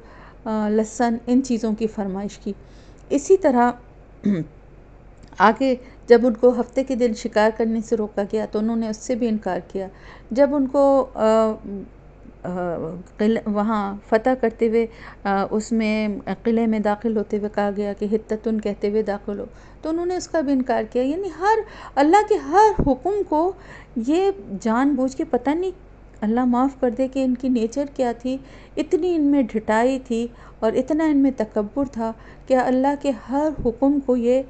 لہسن ان چیزوں کی فرمائش کی۔ اسی طرح آگے جب ان کو ہفتے کے دن شکار کرنے سے روکا گیا تو انہوں نے اس سے بھی انکار کیا۔ جب ان کو وہاں فتح کرتے ہوئے اس میں قلعے میں داخل ہوتے ہوئے کہا گیا کہ حطتن کہتے ہوئے داخل ہو، تو انہوں نے اس کا بھی انکار کیا۔ یعنی اللہ کے ہر حکم کو یہ جان بوجھ کے، پتہ نہیں اللہ معاف کر دے کہ ان کی نیچر کیا تھی، اتنی ان میں ڈھٹائی تھی اور اتنا ان میں تکبر تھا کہ اللہ کے ہر حکم کو یہ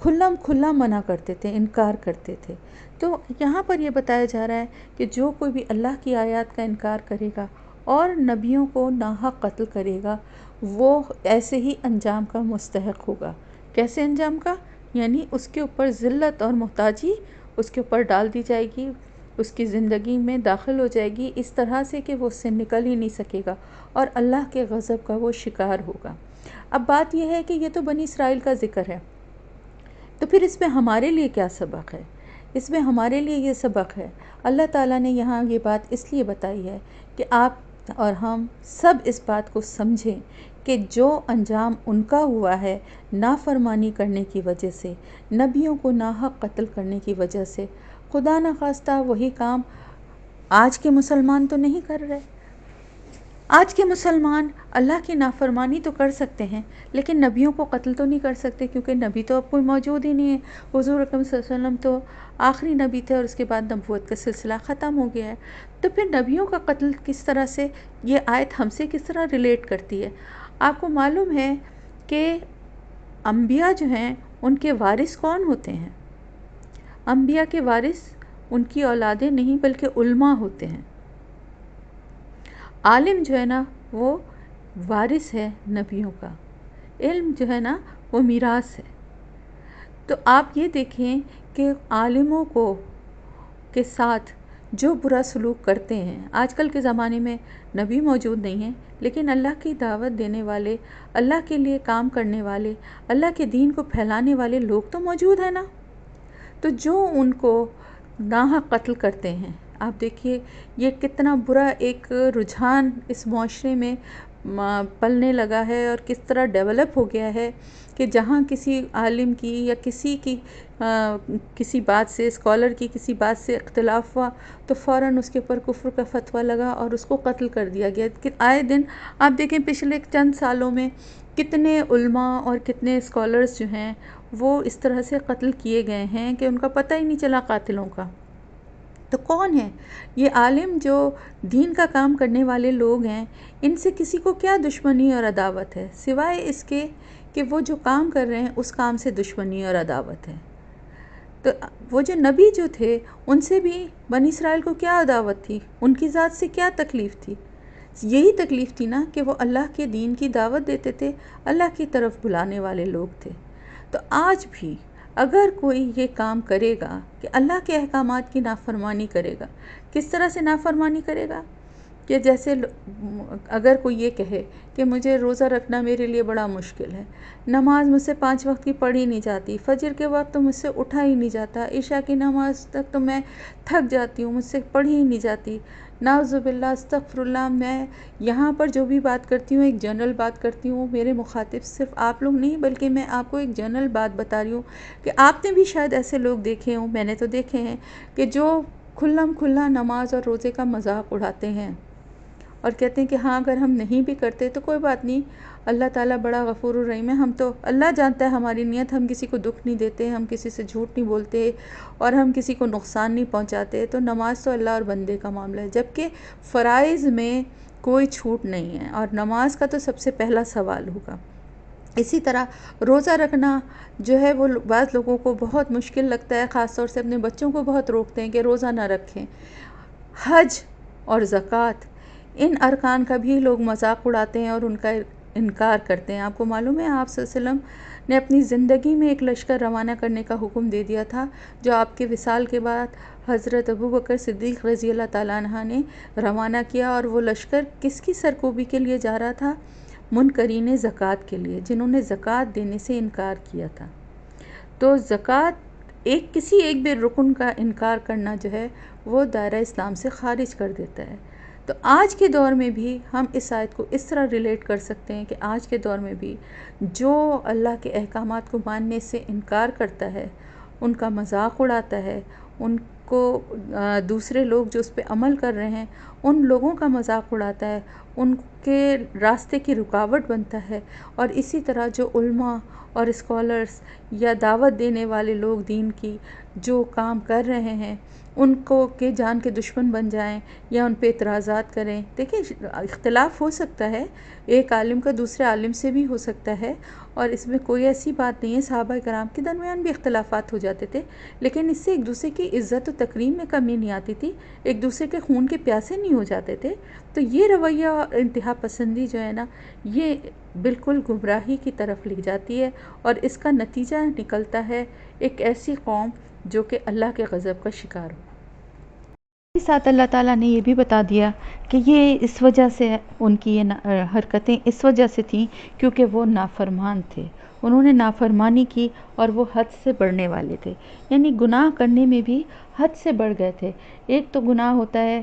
کھلا منع کرتے تھے، انکار کرتے تھے۔ تو یہاں پر یہ بتایا جا رہا ہے کہ جو کوئی بھی اللہ کی آیات کا انکار کرے گا اور نبیوں کو ناحق قتل کرے گا، وہ ایسے ہی انجام کا مستحق ہوگا۔ کیسے انجام کا؟ یعنی اس کے اوپر ذلت اور محتاجی اس کے اوپر ڈال دی جائے گی، اس کی زندگی میں داخل ہو جائے گی اس طرح سے کہ وہ اس سے نکل ہی نہیں سکے گا اور اللہ کے غضب کا وہ شکار ہوگا۔ اب بات یہ ہے کہ یہ تو بنی اسرائیل کا ذکر ہے، تو پھر اس میں ہمارے لیے کیا سبق ہے؟ اس میں ہمارے لیے یہ سبق ہے، اللہ تعالیٰ نے یہاں یہ بات اس لیے بتائی ہے کہ آپ اور ہم سب اس بات کو سمجھیں کہ جو انجام ان کا ہوا ہے نافرمانی کرنے کی وجہ سے، نبیوں کو ناحق قتل کرنے کی وجہ سے، خدا نخواستہ وہی کام آج کے مسلمان تو نہیں کر رہے۔ آج کے مسلمان اللہ کی نافرمانی تو کر سکتے ہیں لیکن نبیوں کو قتل تو نہیں کر سکتے، کیونکہ نبی تو اب کوئی موجود ہی نہیں ہے۔ حضور اکرم صلی اللہ علیہ وسلم تو آخری نبی تھے اور اس کے بعد نبوت کا سلسلہ ختم ہو گیا ہے۔ تو پھر نبیوں کا قتل کس طرح سے، یہ آیت ہم سے کس طرح ریلیٹ کرتی ہے؟ آپ کو معلوم ہے کہ انبیاء جو ہیں ان کے وارث کون ہوتے ہیں؟ انبیاء کے وارث ان کی اولادیں نہیں بلکہ علماء ہوتے ہیں۔ عالم جو ہے نا وہ وارث ہے نبیوں کا، علم جو ہے نا وہ میراث ہے۔ تو آپ یہ دیکھیں کہ عالموں کے ساتھ جو برا سلوک کرتے ہیں، آج کل کے زمانے میں نبی موجود نہیں ہیں لیکن اللہ کی دعوت دینے والے، اللہ کے لیے کام کرنے والے، اللہ کے دین کو پھیلانے والے لوگ تو موجود ہیں نا۔ تو جو ان کو ناحق قتل کرتے ہیں، آپ دیکھیے یہ کتنا برا ایک رجحان اس معاشرے میں پلنے لگا ہے اور کس طرح ڈیولپ ہو گیا ہے کہ جہاں کسی عالم کی یا کسی بات سے، اسکالر کی کسی بات سے اختلاف ہوا تو فوراً اس کے اوپر کفر کا فتویٰ لگا اور اس کو قتل کر دیا گیا۔ کہ آئے دن آپ دیکھیں پچھلے چند سالوں میں کتنے علماء اور کتنے اسکالرز جو ہیں وہ اس طرح سے قتل کیے گئے ہیں کہ ان کا پتہ ہی نہیں چلا قاتلوں کا۔ تو کون ہے یہ عالم جو دین کا کام کرنے والے لوگ ہیں؟ ان سے کسی کو کیا دشمنی اور عداوت ہے سوائے اس کے کہ وہ جو کام کر رہے ہیں اس کام سے دشمنی اور عداوت ہے۔ تو وہ جو نبی جو تھے ان سے بھی بنی اسرائیل کو کیا عداوت تھی؟ ان کی ذات سے کیا تکلیف تھی؟ یہی تکلیف تھی نا کہ وہ اللہ کے دین کی دعوت دیتے تھے، اللہ کی طرف بلانے والے لوگ تھے۔ تو آج بھی اگر کوئی یہ کام کرے گا کہ اللہ کے احکامات کی نافرمانی کرے گا، کس طرح سے نافرمانی کرے گا؟ کہ جیسے اگر کوئی یہ کہے کہ مجھے روزہ رکھنا میرے لیے بڑا مشکل ہے، نماز مجھ سے 5 وقت کی پڑھی نہیں جاتی، فجر کے وقت تو مجھ سے اٹھا ہی نہیں جاتا، عشاء کی نماز تک تو میں تھک جاتی ہوں، مجھ سے پڑھی ہی نہیں جاتی، نعوذ باللہ استغفر اللہ، میں یہاں پر جو بھی بات کرتی ہوں ایک جنرل بات کرتی ہوں، میرے مخاطب صرف آپ لوگ نہیں بلکہ میں آپ کو ایک جنرل بات بتا رہی ہوں کہ آپ نے بھی شاید ایسے لوگ دیکھے ہوں، میں نے تو دیکھے ہیں کہ جو کھلا نماز اور روزے کا مذاق اڑاتے ہیں اور کہتے ہیں کہ ہاں اگر ہم نہیں بھی کرتے تو کوئی بات نہیں، اللہ تعالیٰ بڑا غفور الرحیم ہے، ہم تو اللہ جانتا ہے ہماری نیت، ہم کسی کو دکھ نہیں دیتے، ہم کسی سے جھوٹ نہیں بولتے اور ہم کسی کو نقصان نہیں پہنچاتے، تو نماز تو اللہ اور بندے کا معاملہ ہے، جبکہ فرائض میں کوئی چھوٹ نہیں ہے اور نماز کا تو سب سے پہلا سوال ہوگا۔ اسی طرح روزہ رکھنا جو ہے وہ بعض لوگوں کو بہت مشکل لگتا ہے، خاص طور سے اپنے بچوں کو بہت روکتے ہیں کہ روزہ نہ رکھیں۔ حج اور زکوٰۃ ان ارکان کا بھی لوگ مذاق اڑاتے ہیں اور ان کا انکار کرتے ہیں۔ آپ کو معلوم ہے آپ صلی اللہ علیہ وسلم نے اپنی زندگی میں ایک لشکر روانہ کرنے کا حکم دے دیا تھا، جو آپ کے وصال کے بعد حضرت ابوبکر صدیق رضی اللہ تعالیٰ عنہ نے روانہ کیا، اور وہ لشکر کس کی سرکوبی کے لیے جا رہا تھا؟ منکرین زکوٰۃ کے لیے، جنہوں نے زکوٰۃ دینے سے انکار کیا تھا۔ تو زکوٰۃ کسی ایک بھی رکن کا انکار کرنا جو ہے وہ دائرہ اسلام سے خارج کر دیتا ہے۔ تو آج کے دور میں بھی ہم اس آیت کو اس طرح ریلیٹ کر سکتے ہیں کہ آج کے دور میں بھی جو اللہ کے احکامات کو ماننے سے انکار کرتا ہے، ان کا مذاق اڑاتا ہے، ان کو دوسرے لوگ جو اس پہ عمل کر رہے ہیں ان لوگوں کا مذاق اڑاتا ہے، ان کے راستے کی رکاوٹ بنتا ہے، اور اسی طرح جو علماء اور اسکالرز یا دعوت دینے والے لوگ دین کی جو کام کر رہے ہیں ان کو کہ جان کے دشمن بن جائیں یا ان پہ اعتراضات کریں۔ دیکھیں اختلاف ہو سکتا ہے، ایک عالم کا دوسرے عالم سے بھی ہو سکتا ہے، اور اس میں کوئی ایسی بات نہیں ہے، صحابہ کرام کے درمیان بھی اختلافات ہو جاتے تھے، لیکن اس سے ایک دوسرے کی عزت و تکریم میں کمی نہیں آتی تھی، ایک دوسرے کے خون کے پیاسے نہیں ہو جاتے تھے۔ تو یہ رویہ انتہا پسندی جو ہے نا، یہ بالکل گمراہی کی طرف لے جاتی ہے، اور اس کا نتیجہ نکلتا ہے ایک ایسی قوم جو کہ اللہ کے غضب کا شکار ہو۔ اس ساتھ اللہ تعالیٰ نے یہ بھی بتا دیا کہ یہ اس وجہ سے ان کی یہ حرکتیں اس وجہ سے تھیں کیونکہ وہ نافرمان تھے، انہوں نے نافرمانی کی اور وہ حد سے بڑھنے والے تھے، یعنی گناہ کرنے میں بھی حد سے بڑھ گئے تھے۔ ایک تو گناہ ہوتا ہے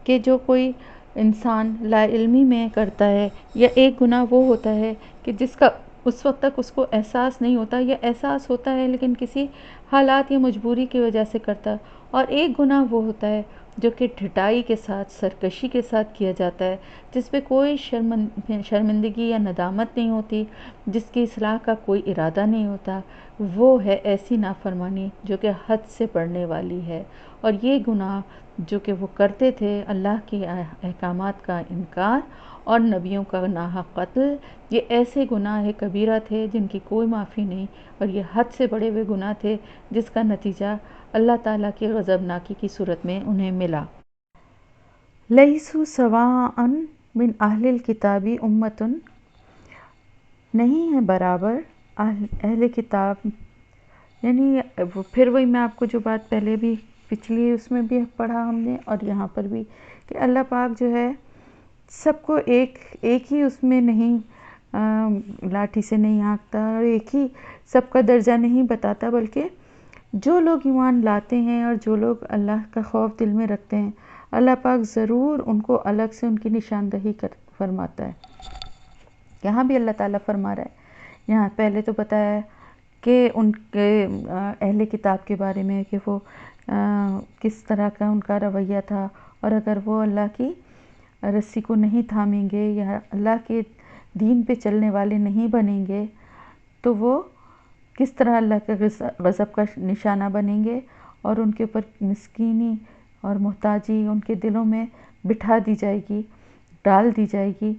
کہ جو کوئی انسان لا علمی میں کرتا ہے، یا ایک گناہ وہ ہوتا ہے کہ جس کا اس وقت تک اس کو احساس نہیں ہوتا، یا احساس ہوتا ہے لیکن کسی حالات یا مجبوری کی وجہ سے کرتا ہے، اور ایک گناہ وہ ہوتا ہے جو کہ ڈھٹائی کے ساتھ، سرکشی کے ساتھ کیا جاتا ہے، جس پہ کوئی شرمندگی یا ندامت نہیں ہوتی، جس کی اصلاح کا کوئی ارادہ نہیں ہوتا، وہ ہے ایسی نافرمانی جو کہ حد سے بڑھنے والی ہے۔ اور یہ گناہ جو کہ وہ کرتے تھے، اللہ کے احکامات کا انکار اور نبیوں کا ناحق قتل، یہ ایسے گناہ کبیرہ تھے جن کی کوئی معافی نہیں، اور یہ حد سے بڑے ہوئے گناہ تھے جس کا نتیجہ اللہ تعالیٰ کی غضبناکی کی صورت میں انہیں ملا۔ لیسوا سواء من اہل الکتاب امۃ، نہیں ہے برابر اہل کتاب، یعنی پھر وہی میں آپ کو جو بات پہلے بھی پچھلی اس میں بھی پڑھا ہم نے اور یہاں پر بھی، کہ اللہ پاک جو ہے سب کو ایک ہی اس میں نہیں لاٹھی سے نہیں ہانکتا، اور ایک ہی سب کا درجہ نہیں بتاتا، بلکہ جو لوگ ایمان لاتے ہیں اور جو لوگ اللہ کا خوف دل میں رکھتے ہیں، اللہ پاک ضرور ان کو الگ سے ان کی نشاندہی فرماتا ہے۔ یہاں بھی اللہ تعالیٰ فرما رہا ہے، یہاں پہلے تو بتایا ہے کہ ان کے اہل کتاب کے بارے میں کہ وہ کس طرح کا ان کا رویہ تھا، اور اگر وہ اللہ کی رسی کو نہیں تھامیں گے یا اللہ کے دین پہ چلنے والے نہیں بنیں گے تو وہ کس طرح اللہ کے غضب کا نشانہ بنیں گے، اور ان کے اوپر مسکینی اور محتاجی ان کے دلوں میں بٹھا دی جائے گی، ڈال دی جائے گی،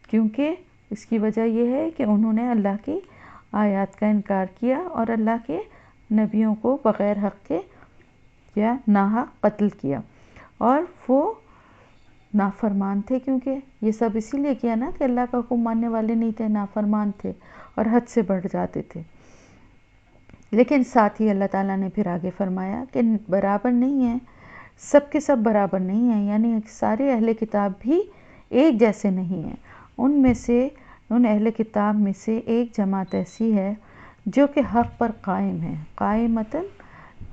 کیونکہ اس کی وجہ یہ ہے کہ انہوں نے اللہ کی آیات کا انکار کیا اور اللہ کے نبیوں کو بغیر حق کے یا ناحق قتل کیا، اور وہ نافرمان تھے، کیونکہ یہ سب اسی لیے کیا نا کہ اللہ کا حکم ماننے والے نہیں تھے، نافرمان تھے اور حد سے بڑھ جاتے تھے۔ لیکن ساتھ ہی اللہ تعالیٰ نے پھر آگے فرمایا کہ برابر نہیں ہے، سب کے سب برابر نہیں ہیں، یعنی سارے اہل کتاب بھی ایک جیسے نہیں ہیں، ان میں سے ان اہل کتاب میں سے ایک جماعت ایسی ہے جو کہ حق پر قائم ہے، قائمتاً،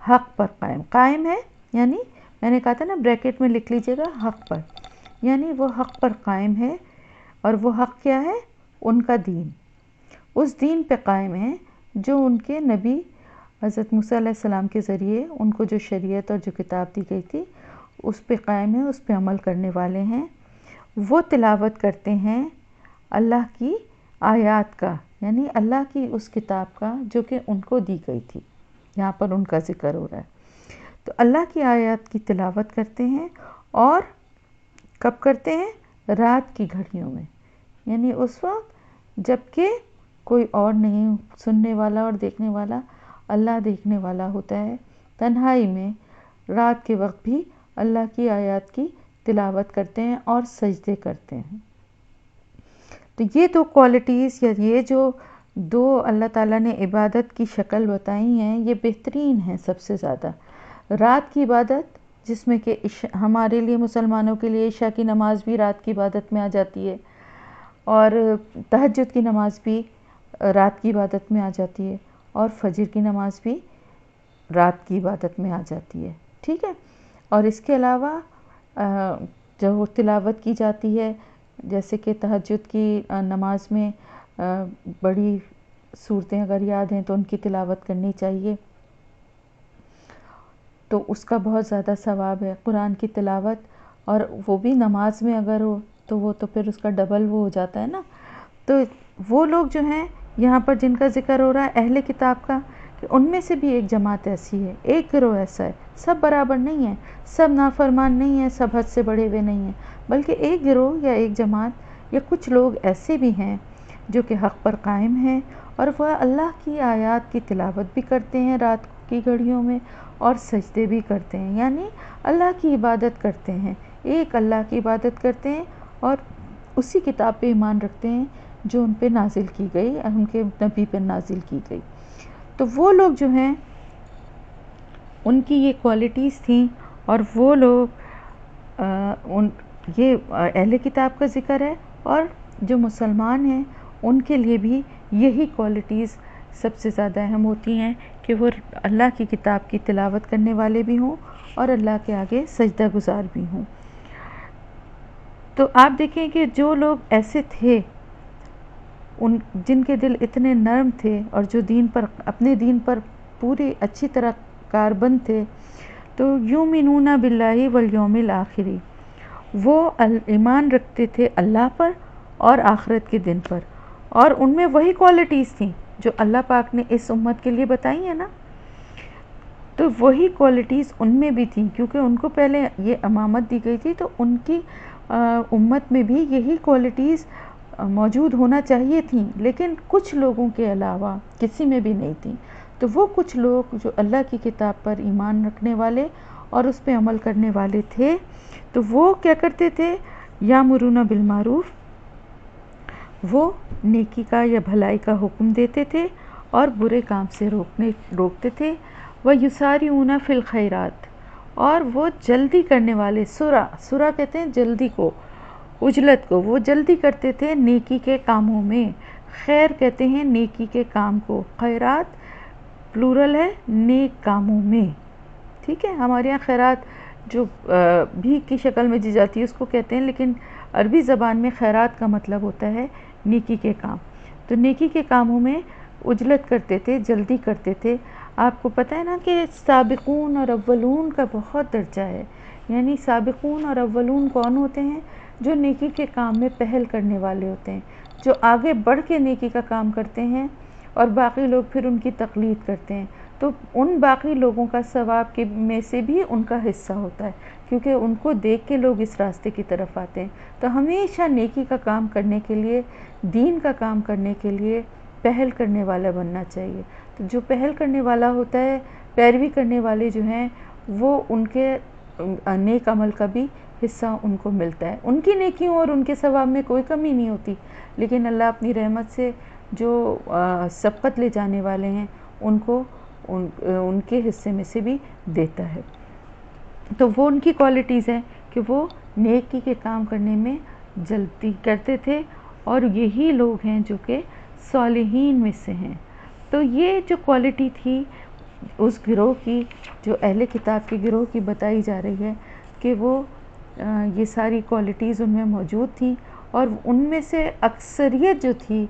حق پر قائم ہے، یعنی میں نے کہا تھا نا بریکٹ میں لکھ لیجئے گا حق پر، یعنی وہ حق پر قائم ہے، اور وہ حق کیا ہے؟ ان کا دین، اس دین پہ قائم ہے جو ان کے نبی حضرت موسیٰ علیہ السلام کے ذریعے ان کو جو شریعت اور جو کتاب دی گئی تھی اس پہ قائم ہے، اس پہ عمل کرنے والے ہیں، وہ تلاوت کرتے ہیں اللہ کی آیات کا، یعنی اللہ کی اس کتاب کا جو کہ ان کو دی گئی تھی، یہاں پر ان کا ذکر ہو رہا ہے، تو اللہ کی آیات کی تلاوت کرتے ہیں، اور کب کرتے ہیں؟ رات کی گھڑیوں میں، یعنی اس وقت جب کہ کوئی اور نہیں سننے والا اور دیکھنے والا، اللہ دیکھنے والا ہوتا ہے، تنہائی میں رات کے وقت بھی اللہ کی آیات کی تلاوت کرتے ہیں اور سجدے کرتے ہیں۔ تو یہ دو کوالٹیز یا یہ جو دو اللہ تعالیٰ نے عبادت کی شکل بتائی ہیں یہ بہترین ہیں سب سے زیادہ. رات کی عبادت جس میں کہ ہمارے لیے مسلمانوں کے لیے عشاء کی نماز بھی رات کی عبادت میں آ جاتی ہے اور تہجد کی نماز بھی رات کی عبادت میں آ جاتی ہے اور فجر کی نماز بھی رات کی عبادت میں آ جاتی ہے. ٹھیک ہے. اور اس کے علاوہ جو تلاوت کی جاتی ہے جیسے کہ تہجد کی نماز میں بڑی صورتیں اگر یاد ہیں تو ان کی تلاوت کرنی چاہیے، تو اس کا بہت زیادہ ثواب ہے. قرآن کی تلاوت اور وہ بھی نماز میں اگر ہو تو وہ تو پھر اس کا ڈبل وہ ہو جاتا ہے نا. تو وہ لوگ جو ہیں یہاں پر جن کا ذکر ہو رہا ہے اہل کتاب کا، کہ ان میں سے بھی ایک جماعت ایسی ہے، ایک گروہ ایسا ہے. سب برابر نہیں ہیں، سب نافرمان نہیں ہیں، سب حد سے بڑھے ہوئے نہیں ہیں، بلکہ ایک گروہ یا ایک جماعت یا کچھ لوگ ایسے بھی ہیں جو کہ حق پر قائم ہیں اور وہ اللہ کی آیات کی تلاوت بھی کرتے ہیں رات کی گھڑیوں میں اور سجدے بھی کرتے ہیں، یعنی اللہ کی عبادت کرتے ہیں، ایک اللہ کی عبادت کرتے ہیں اور اسی کتاب پہ ایمان رکھتے ہیں جو ان پہ نازل کی گئی، ان کے نبی پہ نازل کی گئی. تو وہ لوگ جو ہیں ان کی یہ کوالٹیز تھیں اور وہ لوگ یہ اہل کتاب کا ذکر ہے اور جو مسلمان ہیں ان کے لیے بھی یہی کوالٹیز سب سے زیادہ اہم ہوتی ہیں کہ وہ اللہ کی کتاب کی تلاوت کرنے والے بھی ہوں اور اللہ کے آگے سجدہ گزار بھی ہوں. تو آپ دیکھیں کہ جو لوگ ایسے تھے جن کے دل اتنے نرم تھے اور جو اپنے دین پر پوری اچھی طرح کاربند تھے، تو یؤمنون باللہ والیوم الآخر، وہ ایمان رکھتے تھے اللہ پر اور آخرت کے دن پر، اور ان میں وہی کوالٹیز تھیں جو اللہ پاک نے اس امت کے لیے بتائی ہیں نا. تو وہی کوالٹیز ان میں بھی تھیں کیونکہ ان کو پہلے یہ امامت دی گئی تھی، تو ان کی امت میں بھی یہی کوالٹیز موجود ہونا چاہیے تھیں، لیکن کچھ لوگوں کے علاوہ کسی میں بھی نہیں تھیں. تو وہ کچھ لوگ جو اللہ کی کتاب پر ایمان رکھنے والے اور اس پہ عمل کرنے والے تھے، تو وہ کیا کرتے تھے؟ یامرون بالمعروف، وہ نیکی کا یا بھلائی کا حکم دیتے تھے اور برے کام سے روکتے تھے. وَيُسَارِعُونَ فِي الْخَيْرَاتِ، اور وہ جلدی کرنے والے، سرا کہتے ہیں جلدی کو، عجلت کو، وہ جلدی کرتے تھے نیکی کے کاموں میں. خیر کہتے ہیں نیکی کے کام کو، خیرات پلورل ہے نیک کاموں میں. ٹھیک ہے. ہمارے یہاں خیرات جو بھیک کی شکل میں دی جاتی ہے اس کو کہتے ہیں، لیکن عربی زبان میں خیرات کا مطلب ہوتا ہے نیکی کے کام. تو نیکی کے کاموں میں عجلت کرتے تھے، جلدی کرتے تھے. آپ کو پتہ ہے نا کہ سابقون اور اولون کا بہت درجہ ہے. یعنی سابقون اور اولون کون ہوتے ہیں؟ جو نیکی کے کام میں پہل کرنے والے ہوتے ہیں، جو آگے بڑھ کے نیکی کا کام کرتے ہیں اور باقی لوگ پھر ان کی تقلید کرتے ہیں. تو ان باقی لوگوں کا ثواب کے میں سے بھی ان کا حصہ ہوتا ہے، کیونکہ ان کو دیکھ کے لوگ اس راستے کی طرف آتے ہیں. تو ہمیشہ نیکی کا کام کرنے کے لیے، دین کا کام کرنے کے لیے پہل کرنے والا بننا چاہیے. تو جو پہل کرنے والا ہوتا ہے، پیروی کرنے والے جو ہیں، وہ ان کے نیک عمل کا بھی حصہ ان کو ملتا ہے. ان کی نیکیوں اور ان کے ثواب میں کوئی کمی نہیں ہوتی، لیکن اللہ اپنی رحمت سے جو سبقت لے جانے والے ہیں ان کو ان کے حصے میں سے بھی دیتا ہے. تو وہ ان کی کوالٹیز ہیں کہ وہ نیکی کے کام کرنے میں جلدی کرتے تھے، اور یہی لوگ ہیں جو کہ صالحین میں سے ہیں. تو یہ جو کوالٹی تھی اس گروہ کی، جو اہل کتاب کے گروہ کی بتائی جا رہی ہے، کہ وہ یہ ساری کوالٹیز ان میں موجود تھیں، اور ان میں سے اکثریت جو تھی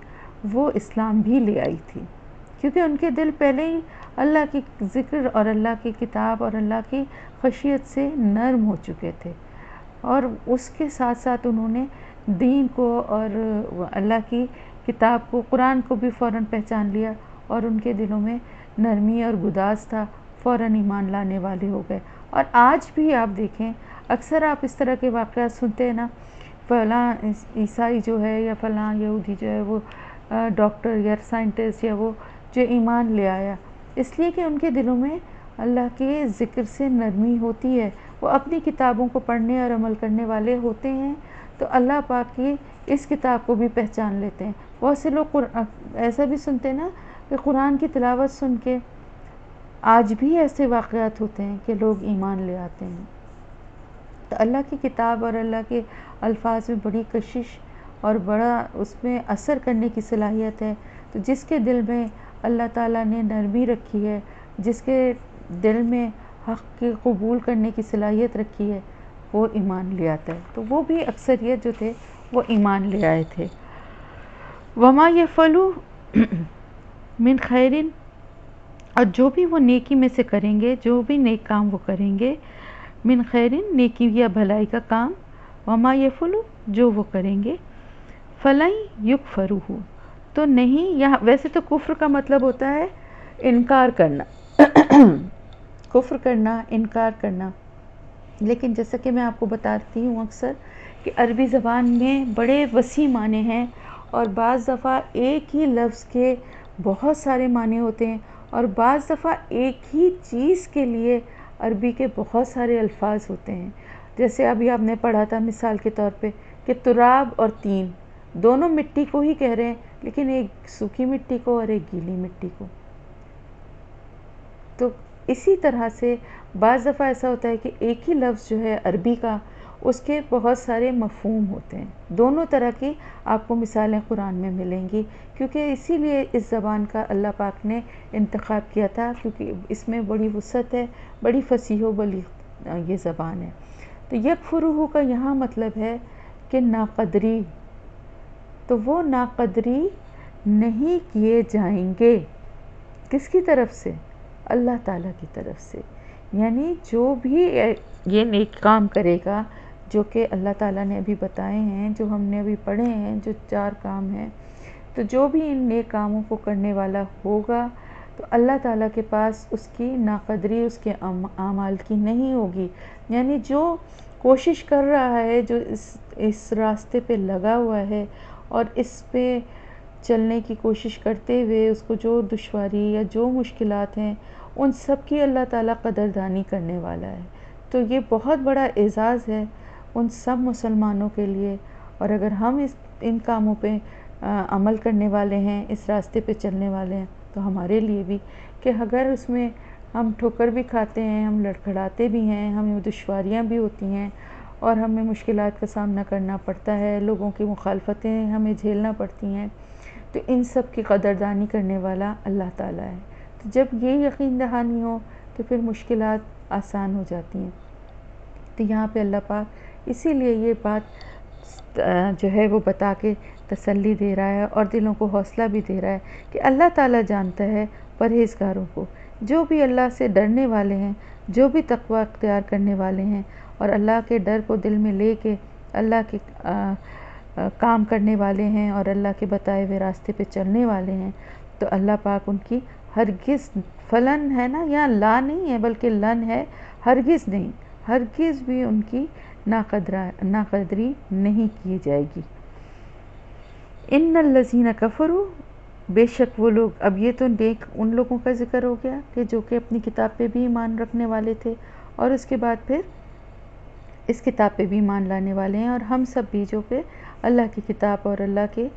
وہ اسلام بھی لے آئی تھی، کیونکہ ان کے دل پہلے ہی اللہ کی ذکر اور اللہ کی کتاب اور اللہ کی خشیت سے نرم ہو چکے تھے، اور اس کے ساتھ ساتھ انہوں نے دین کو اور اللہ کی کتاب کو، قرآن کو بھی فوراً پہچان لیا، اور ان کے دلوں میں نرمی اور گداز تھا، فوراً ایمان لانے والے ہو گئے. اور آج بھی آپ دیکھیں، اکثر آپ اس طرح کے واقعات سنتے ہیں نا، فلاں عیسائی جو ہے یا فلاں یہودی جو ہے وہ ڈاکٹر یا سائنٹسٹ یا وہ جو ایمان لے آیا، اس لیے کہ ان کے دلوں میں اللہ کے ذکر سے نرمی ہوتی ہے. وہ اپنی کتابوں کو پڑھنے اور عمل کرنے والے ہوتے ہیں، تو اللہ پاک کی اس کتاب کو بھی پہچان لیتے ہیں۔ بہت سے لوگ ایسا بھی سنتے ہیں نا کہ قرآن کی تلاوت سن کے آج بھی ایسے واقعات ہوتے ہیں کہ لوگ ایمان لے آتے ہیں۔ تو اللہ کی کتاب اور اللہ کے الفاظ میں بڑی کشش اور بڑا اس میں اثر کرنے کی صلاحیت ہے۔ تو جس کے دل میں اللہ تعالیٰ نے نرمی رکھی ہے، جس کے دل میں حق کے قبول کرنے کی صلاحیت رکھی ہے، وہ ایمان لے آتا ہے۔ تو وہ بھی اکثریت جو تھے وہ ایمان لے آئے تھے۔ وما يفعلوا من خیر، اور جو بھی وہ نیکی میں سے کریں گے، جو بھی نیک کام وہ کریں گے، من خیر نیکی یا بھلائی کا کام، وما يفعلوا جو وہ کریں گے، فلن یکفروہ تو نہیں، یہاں ویسے تو کفر کا مطلب ہوتا ہے انکار کرنا کفر کرنا، انکار کرنا، لیکن جیسا کہ میں آپ کو بتاتی ہوں اکثر کہ عربی زبان میں بڑے وسیع معنی ہیں، اور بعض دفعہ ایک ہی لفظ کے بہت سارے معنی ہوتے ہیں، اور بعض دفعہ ایک ہی چیز کے لیے عربی کے بہت سارے الفاظ ہوتے ہیں۔ جیسے ابھی آپ نے پڑھا تھا مثال کے طور پہ کہ تراب اور طین دونوں مٹی کو ہی کہہ رہے ہیں، لیکن ایک سوکھی مٹی کو اور ایک گیلی مٹی کو۔ تو اسی طرح سے بعض دفعہ ایسا ہوتا ہے کہ ایک ہی لفظ جو ہے عربی کا، اس کے بہت سارے مفہوم ہوتے ہیں۔ دونوں طرح کی آپ کو مثالیں قرآن میں ملیں گی، کیونکہ اسی لیے اس زبان کا اللہ پاک نے انتخاب کیا تھا، کیونکہ اس میں بڑی وسعت ہے، بڑی فصیح و بلیغ یہ زبان ہے۔ تو یکفرہ کا یہاں مطلب ہے کہ ناقدری، تو وہ ناقدری نہیں کیے جائیں گے۔ کس کی طرف سے؟ اللہ تعالیٰ کی طرف سے۔ یعنی جو بھی یہ نیک کام کرے گا، جو کہ اللہ تعالیٰ نے ابھی بتائے ہیں، جو ہم نے ابھی پڑھے ہیں، جو 4 کام ہیں، تو جو بھی ان نیک کاموں کو کرنے والا ہوگا تو اللہ تعالیٰ کے پاس اس کی ناقدری اس کے اعمال کی نہیں ہوگی۔ یعنی جو کوشش کر رہا ہے، جو اس راستے پہ لگا ہوا ہے اور اس پہ چلنے کی کوشش کرتے ہوئے اس کو جو دشواری یا جو مشکلات ہیں، ان سب کی اللہ تعالیٰ قدردانی کرنے والا ہے۔ تو یہ بہت بڑا اعزاز ہے ان سب مسلمانوں کے لیے، اور اگر ہم ان کاموں پہ عمل کرنے والے ہیں، اس راستے پہ چلنے والے ہیں، تو ہمارے لیے بھی کہ اگر اس میں ہم ٹھوکر بھی کھاتے ہیں، ہم لڑکھڑاتے بھی ہیں، ہمیں دشواریاں بھی ہوتی ہیں، اور ہمیں مشکلات کا سامنا کرنا پڑتا ہے، لوگوں کی مخالفتیں ہمیں جھیلنا پڑتی ہیں، تو ان سب کی قدردانی کرنے والا اللہ تعالیٰ ہے۔ تو جب یہ یقین دہانی ہو تو پھر مشکلات آسان ہو جاتی ہیں۔ تو یہاں پہ اللہ پاک اسی لیے یہ بات جو ہے وہ بتا کے تسلی دے رہا ہے، اور دلوں کو حوصلہ بھی دے رہا ہے کہ اللہ تعالیٰ جانتا ہے پرہیزگاروں کو، جو بھی اللہ سے ڈرنے والے ہیں، جو بھی تقوی اختیار کرنے والے ہیں، اور اللہ کے ڈر کو دل میں لے کے اللہ کے کام کرنے والے ہیں، اور اللہ کے بتائے ہوئے راستے پہ چلنے والے ہیں، تو اللہ پاک ان کی ہرگز فلن ہے نا، یہاں لا نہیں ہے بلکہ لن ہے، ہرگز نہیں، ہرگز بھی ان کی ناقدری نہیں کی جائے گی۔ ان الذین کفروا، بے شک وہ لوگ، اب یہ تو نیک ان لوگوں کا ذکر ہو گیا کہ جو کہ اپنی کتاب پہ بھی ایمان رکھنے والے تھے، اور اس کے بعد پھر اس کتاب پہ بھی ایمان لانے والے ہیں، اور ہم سب بھی جو کہ اللہ کی کتاب اور اللہ کے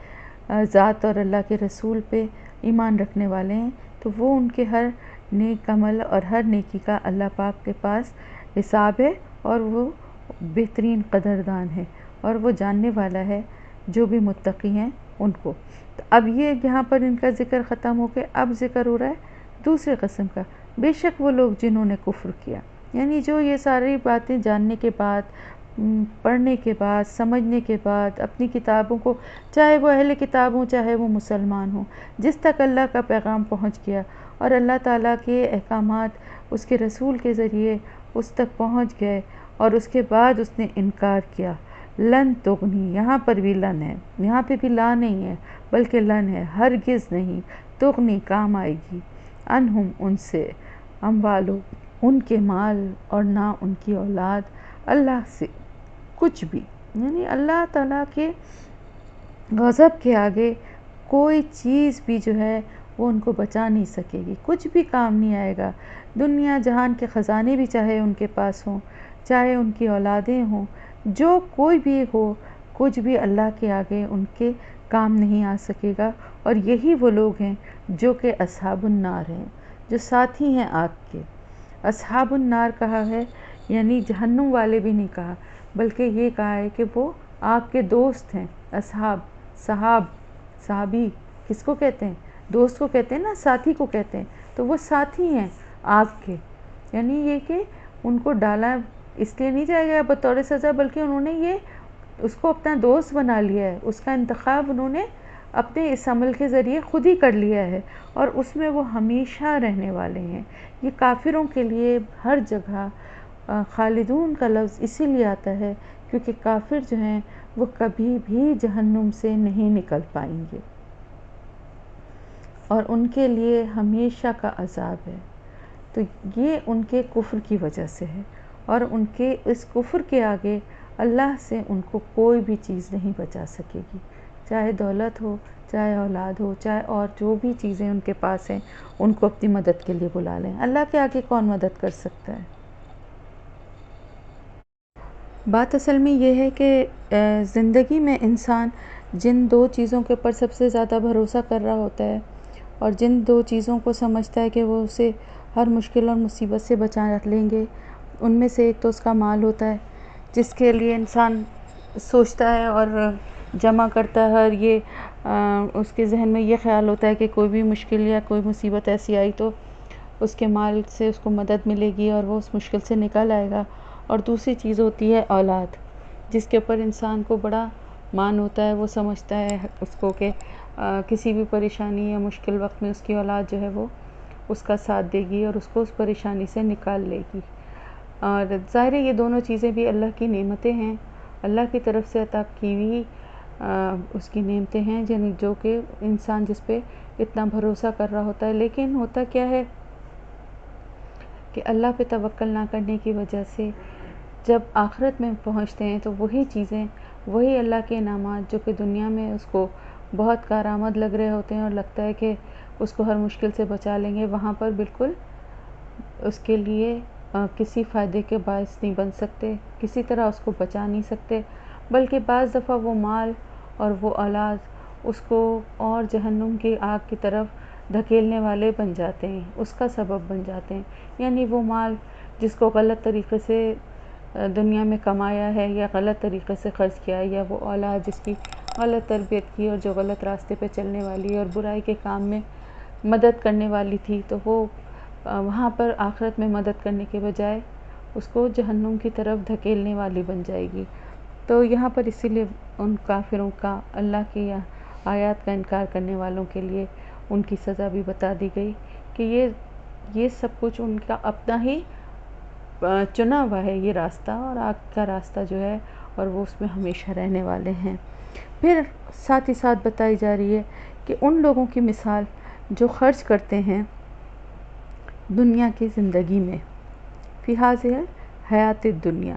ذات اور اللہ کے رسول پہ ایمان رکھنے والے ہیں، تو وہ ان کے ہر نیک عمل اور ہر نیکی کا اللہ پاک کے پاس حساب ہے، اور وہ بہترین قدردان ہے، اور وہ جاننے والا ہے جو بھی متقی ہیں ان کو۔ تو اب یہ یہاں پر ان کا ذکر ختم ہو کے اب ذکر ہو رہا ہے دوسرے قسم کا، بے شک وہ لوگ جنہوں نے کفر کیا، یعنی جو یہ ساری باتیں جاننے کے بعد، پڑھنے کے بعد، سمجھنے کے بعد، اپنی کتابوں کو، چاہے وہ اہل کتاب ہوں چاہے وہ مسلمان ہوں، جس تک اللہ کا پیغام پہنچ گیا اور اللہ تعالیٰ کے احکامات اس کے رسول کے ذریعے اس تک پہنچ گئے، اور اس کے بعد اس نے انکار کیا، لن تغنی، یہاں پر بھی لن ہے، یہاں پہ بھی لا نہیں ہے بلکہ لن ہے، ہرگز نہیں، تغنی کام آئے گی، انہم ان سے، اموالو ان کے مال، اور نہ ان کی اولاد، اللہ سے کچھ بھی، یعنی اللہ تعالیٰ کے غضب کے آگے کوئی چیز بھی جو ہے وہ ان کو بچا نہیں سکے گی، کچھ بھی کام نہیں آئے گا۔ دنیا جہان کے خزانے بھی چاہے ان کے پاس ہوں، چاہے ان کی اولادیں ہوں، جو کوئی بھی ہو، کچھ بھی اللہ کے آگے ان کے کام نہیں آ سکے گا، اور یہی وہ لوگ ہیں جو کہ اصحاب النار ہیں، جو ساتھی ہیں آگ کے۔ اصحاب النار کہا ہے، یعنی جہنم والے بھی نہیں کہا، بلکہ یہ کہا ہے کہ وہ آگ کے دوست ہیں۔ صحابی کس کو کہتے ہیں؟ دوست کو کہتے ہیں نا، ساتھی کو کہتے ہیں، تو وہ ساتھی ہیں آگ کے۔ یعنی یہ کہ ان کو ڈالا اس لیے نہیں جائے گا بطور سزا، بلکہ انہوں نے اس کو اپنا دوست بنا لیا ہے، اس کا انتخاب انہوں نے اپنے اس عمل کے ذریعے خود ہی کر لیا ہے، اور اس میں وہ ہمیشہ رہنے والے ہیں۔ یہ کافروں کے لیے ہر جگہ خالدون کا لفظ اسی لیے آتا ہے کیونکہ کافر جو ہیں وہ کبھی بھی جہنم سے نہیں نکل پائیں گے، اور ان کے لیے ہمیشہ کا عذاب ہے۔ تو یہ ان کے کفر کی وجہ سے ہے، اور ان کے اس کفر کے آگے اللہ سے ان کو کوئی بھی چیز نہیں بچا سکے گی، چاہے دولت ہو، چاہے اولاد ہو، چاہے اور جو بھی چیزیں ان کے پاس ہیں، ان کو اپنی مدد کے لیے بلا لیں۔ اللہ کے آگے کون مدد کر سکتا ہے؟ بات اصل میں یہ ہے کہ زندگی میں انسان جن دو چیزوں کے اوپر سب سے زیادہ بھروسہ کر رہا ہوتا ہے، اور جن دو چیزوں کو سمجھتا ہے کہ وہ اسے ہر مشکل اور مصیبت سے بچا لیں گے، ان میں سے ایک تو اس کا مال ہوتا ہے، جس کے لیے انسان سوچتا ہے اور جمع کرتا ہے، اور اس کے ذہن میں یہ خیال ہوتا ہے کہ کوئی بھی مشکل یا کوئی مصیبت ایسی آئی تو اس کے مال سے اس کو مدد ملے گی اور وہ اس مشکل سے نکل آئے گا۔ اور دوسری چیز ہوتی ہے اولاد، جس کے اوپر انسان کو بڑا مان ہوتا ہے، وہ سمجھتا ہے اس کو کہ کسی بھی پریشانی یا مشکل وقت میں اس کی اولاد جو ہے وہ اس کا ساتھ دے گی اور اس کو اس پریشانی سے نکال لے گی۔ اور ظاہر ہے یہ دونوں چیزیں بھی اللہ کی نعمتیں ہیں، اللہ کی طرف سے عطا کی ہوئی اس کی نعمتیں ہیں، جو کہ انسان جس پہ اتنا بھروسہ کر رہا ہوتا ہے۔ لیکن ہوتا کیا ہے کہ اللہ پہ توکل نہ کرنے کی وجہ سے جب آخرت میں پہنچتے ہیں تو وہی چیزیں، وہی اللہ کے انعامات جو کہ دنیا میں اس کو بہت کارآمد لگ رہے ہوتے ہیں اور لگتا ہے کہ اس کو ہر مشکل سے بچا لیں گے، وہاں پر بالکل اس کے لیے کسی فائدے کے باعث نہیں بن سکتے، کسی طرح اس کو بچا نہیں سکتے، بلکہ بعض دفعہ وہ مال اور وہ اولاد اس کو اور جہنم کی آگ کی طرف دھکیلنے والے بن جاتے ہیں، اس کا سبب بن جاتے ہیں۔ یعنی وہ مال جس کو غلط طریقے سے دنیا میں کمایا ہے یا غلط طریقے سے خرچ کیا ہے، یا وہ اولاد جس کی غلط تربیت کی اور جو غلط راستے پہ چلنے والی اور برائی کے کام میں مدد کرنے والی تھی، تو وہ وہاں پر آخرت میں مدد کرنے کے بجائے اس کو جہنم کی طرف دھکیلنے والی بن جائے گی۔ تو یہاں پر اسی لیے ان کافروں کا، اللہ کی آیات کا انکار کرنے والوں کے لیے ان کی سزا بھی بتا دی گئی کہ یہ سب کچھ ان کا اپنا ہی چنا ہوا ہے یہ راستہ، اور آگ کا راستہ جو ہے، اور وہ اس میں ہمیشہ رہنے والے ہیں۔ پھر ساتھ ہی ساتھ بتائی جا رہی ہے کہ ان لوگوں کی مثال جو خرچ کرتے ہیں دنیا کی زندگی میں، فی ہذہ حیات الدنیا،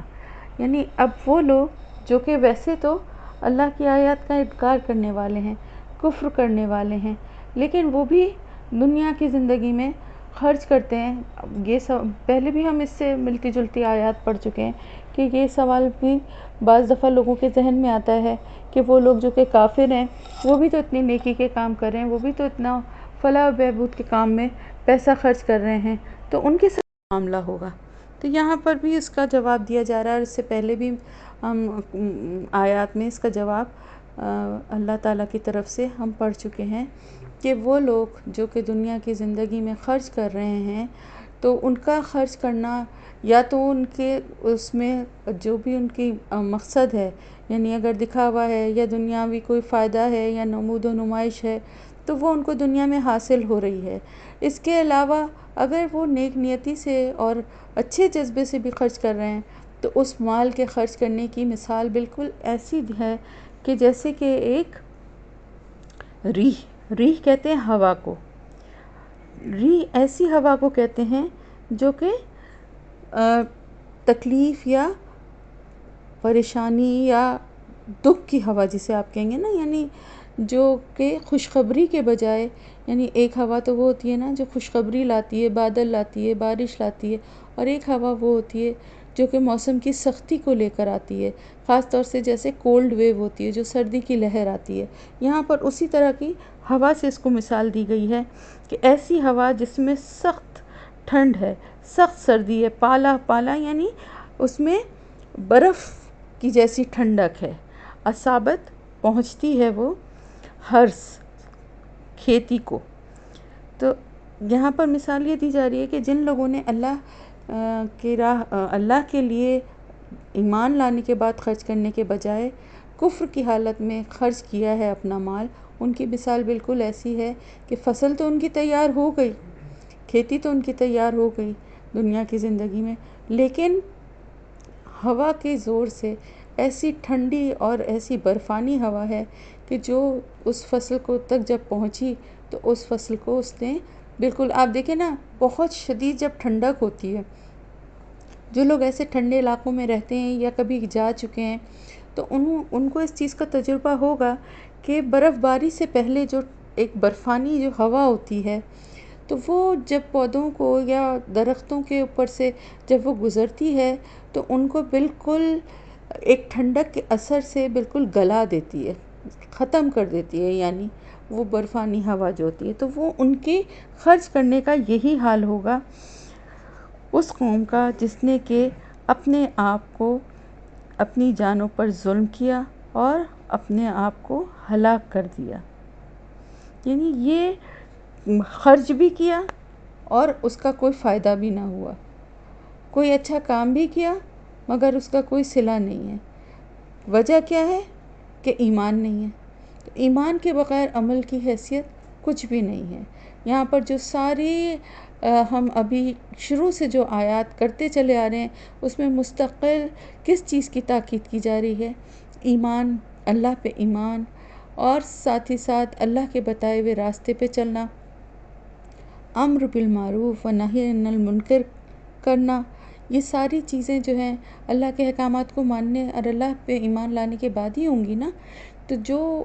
یعنی اب وہ لوگ جو کہ ویسے تو اللہ کی آیات کا انکار کرنے والے ہیں، کفر کرنے والے ہیں، لیکن وہ بھی دنیا کی زندگی میں خرچ کرتے ہیں۔ یہ پہلے بھی ہم اس سے ملتی جلتی آیات پڑھ چکے ہیں کہ یہ سوال بھی بعض دفعہ لوگوں کے ذہن میں آتا ہے کہ وہ لوگ جو کہ کافر ہیں وہ بھی تو اتنی نیکی کے کام کر رہے ہیں، وہ بھی تو اتنا فلاح و بہبود کے کام میں پیسہ خرچ کر رہے ہیں، تو ان کے ساتھ معاملہ ہوگا۔ تو یہاں پر بھی اس کا جواب دیا جا رہا ہے، اور اس سے پہلے بھی آیات میں اس کا جواب اللہ تعالیٰ کی طرف سے ہم پڑھ چکے ہیں کہ وہ لوگ جو کہ دنیا کی زندگی میں خرچ کر رہے ہیں، تو ان کا خرچ کرنا یا تو ان کے اس میں جو بھی ان کی مقصد ہے، یعنی اگر دکھاوا ہے یا دنیاوی کوئی فائدہ ہے یا نمود و نمائش ہے، تو وہ ان کو دنیا میں حاصل ہو رہی ہے۔ اس کے علاوہ اگر وہ نیک نیتی سے اور اچھے جذبے سے بھی خرچ کر رہے ہیں، تو اس مال کے خرچ کرنے کی مثال بالکل ایسی ہے کہ جیسے کہ ایک ریح کہتے ہیں ہوا کو، ریح ایسی ہوا کو کہتے ہیں جو کہ تکلیف یا پریشانی یا دکھ کی ہوا جسے آپ کہیں گے نا، یعنی جو کہ خوشخبری کے بجائے، یعنی ایک ہوا تو وہ ہوتی ہے نا جو خوشخبری لاتی ہے، بادل لاتی ہے، بارش لاتی ہے، اور ایک ہوا وہ ہوتی ہے جو کہ موسم کی سختی کو لے کر آتی ہے، خاص طور سے جیسے کولڈ ویو ہوتی ہے جو سردی کی لہر آتی ہے، یہاں پر اسی طرح کی ہوا سے اس کو مثال دی گئی ہے کہ ایسی ہوا جس میں سخت ٹھنڈ ہے، سخت سردی ہے، پالا پالا یعنی اس میں برف کی جیسی ٹھنڈک ہے، اصابت پہنچتی ہے وہ ہرس کھیتی کو۔ تو یہاں پر مثال یہ دی جا رہی ہے کہ جن لوگوں نے اللہ کے لیے ایمان لانے کے بعد خرچ کرنے کے بجائے کفر کی حالت میں خرچ کیا ہے اپنا مال، ان کی مثال بالکل ایسی ہے کہ فصل تو ان کی تیار ہو گئی، کھیتی تو ان کی تیار ہو گئی دنیا کی زندگی میں، لیکن ہوا کے زور سے ایسی ٹھنڈی اور ایسی برفانی ہوا ہے کہ جو اس فصل کو تک جب پہنچی تو اس فصل کو اس نے بالکل، آپ دیکھیں نا بہت شدید جب ٹھنڈک ہوتی ہے، جو لوگ ایسے ٹھنڈے علاقوں میں رہتے ہیں یا کبھی جا چکے ہیں تو ان کو اس چیز کا تجربہ ہوگا کہ برف باری سے پہلے جو ایک برفانی جو ہوا ہوتی ہے تو وہ جب پودوں کو یا درختوں کے اوپر سے جب وہ گزرتی ہے تو ان کو بالکل ایک ٹھنڈک کے اثر سے بالکل گلا دیتی ہے، ختم کر دیتی ہے، یعنی وہ برفانی ہوا جو ہوتی ہے، تو وہ ان کے خرچ کرنے کا یہی حال ہوگا اس قوم کا جس نے کہ اپنے آپ کو، اپنی جانوں پر ظلم کیا اور اپنے آپ کو ہلاک کر دیا، یعنی یہ خرچ بھی کیا اور اس کا کوئی فائدہ بھی نہ ہوا، کوئی اچھا کام بھی کیا مگر اس کا کوئی صلہ نہیں ہے۔ وجہ کیا ہے کہ ایمان نہیں ہے، تو ایمان کے بغیر عمل کی حیثیت کچھ بھی نہیں ہے۔ یہاں پر جو ساری ہم ابھی شروع سے جو آیات کرتے چلے آ رہے ہیں اس میں مستقل کس چیز کی تاکید کی جا رہی ہے؟ ایمان، اللہ پہ ایمان، اور ساتھ ہی ساتھ اللہ کے بتائے ہوئے راستے پہ چلنا، امر بالمعروف و نہی عن المنکر کرنا، یہ ساری چیزیں جو ہیں اللہ کے احکامات کو ماننے اور اللہ پہ ایمان لانے کے بعد ہی ہوں گی نا۔ تو جو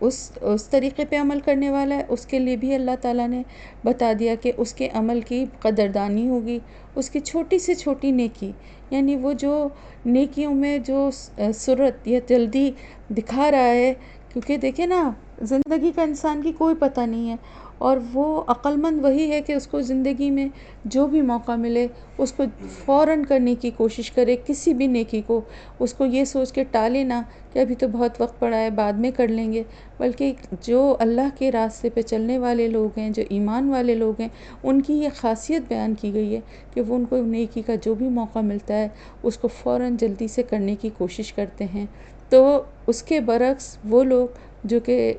اس طریقے پہ عمل کرنے والا ہے اس کے لیے بھی اللہ تعالیٰ نے بتا دیا کہ اس کے عمل کی قدردانی ہوگی، اس کی چھوٹی سے چھوٹی نیکی، یعنی وہ جو نیکیوں میں جو سرعت یا جلدی دکھا رہا ہے، کیونکہ دیکھیں نا زندگی کا انسان کی کوئی پتہ نہیں ہے، اور وہ عقل مند وہی ہے کہ اس کو زندگی میں جو بھی موقع ملے اس کو فوراً کرنے کی کوشش کرے، کسی بھی نیکی کو، اس کو یہ سوچ کے ٹالے نہ کہ ابھی تو بہت وقت پڑا ہے بعد میں کر لیں گے، بلکہ جو اللہ کے راستے پہ چلنے والے لوگ ہیں، جو ایمان والے لوگ ہیں، ان کی یہ خاصیت بیان کی گئی ہے کہ وہ ان کو نیکی کا جو بھی موقع ملتا ہے اس کو فوراً جلدی سے کرنے کی کوشش کرتے ہیں۔ تو اس کے برعکس وہ لوگ جو کہ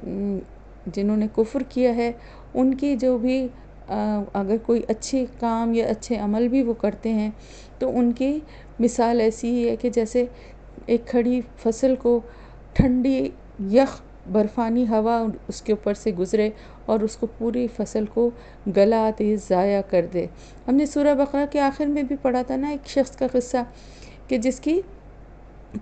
جنہوں نے کفر کیا ہے، ان کی جو بھی اگر کوئی اچھے کام یا اچھے عمل بھی وہ کرتے ہیں تو ان کی مثال ایسی ہی ہے کہ جیسے ایک کھڑی فصل کو ٹھنڈی یخ برفانی ہوا اس کے اوپر سے گزرے اور اس کو پوری فصل کو گلا دے، ضائع کر دے۔ ہم نے سورہ بقرہ کے آخر میں بھی پڑھا تھا نا ایک شخص کا قصہ کہ جس کی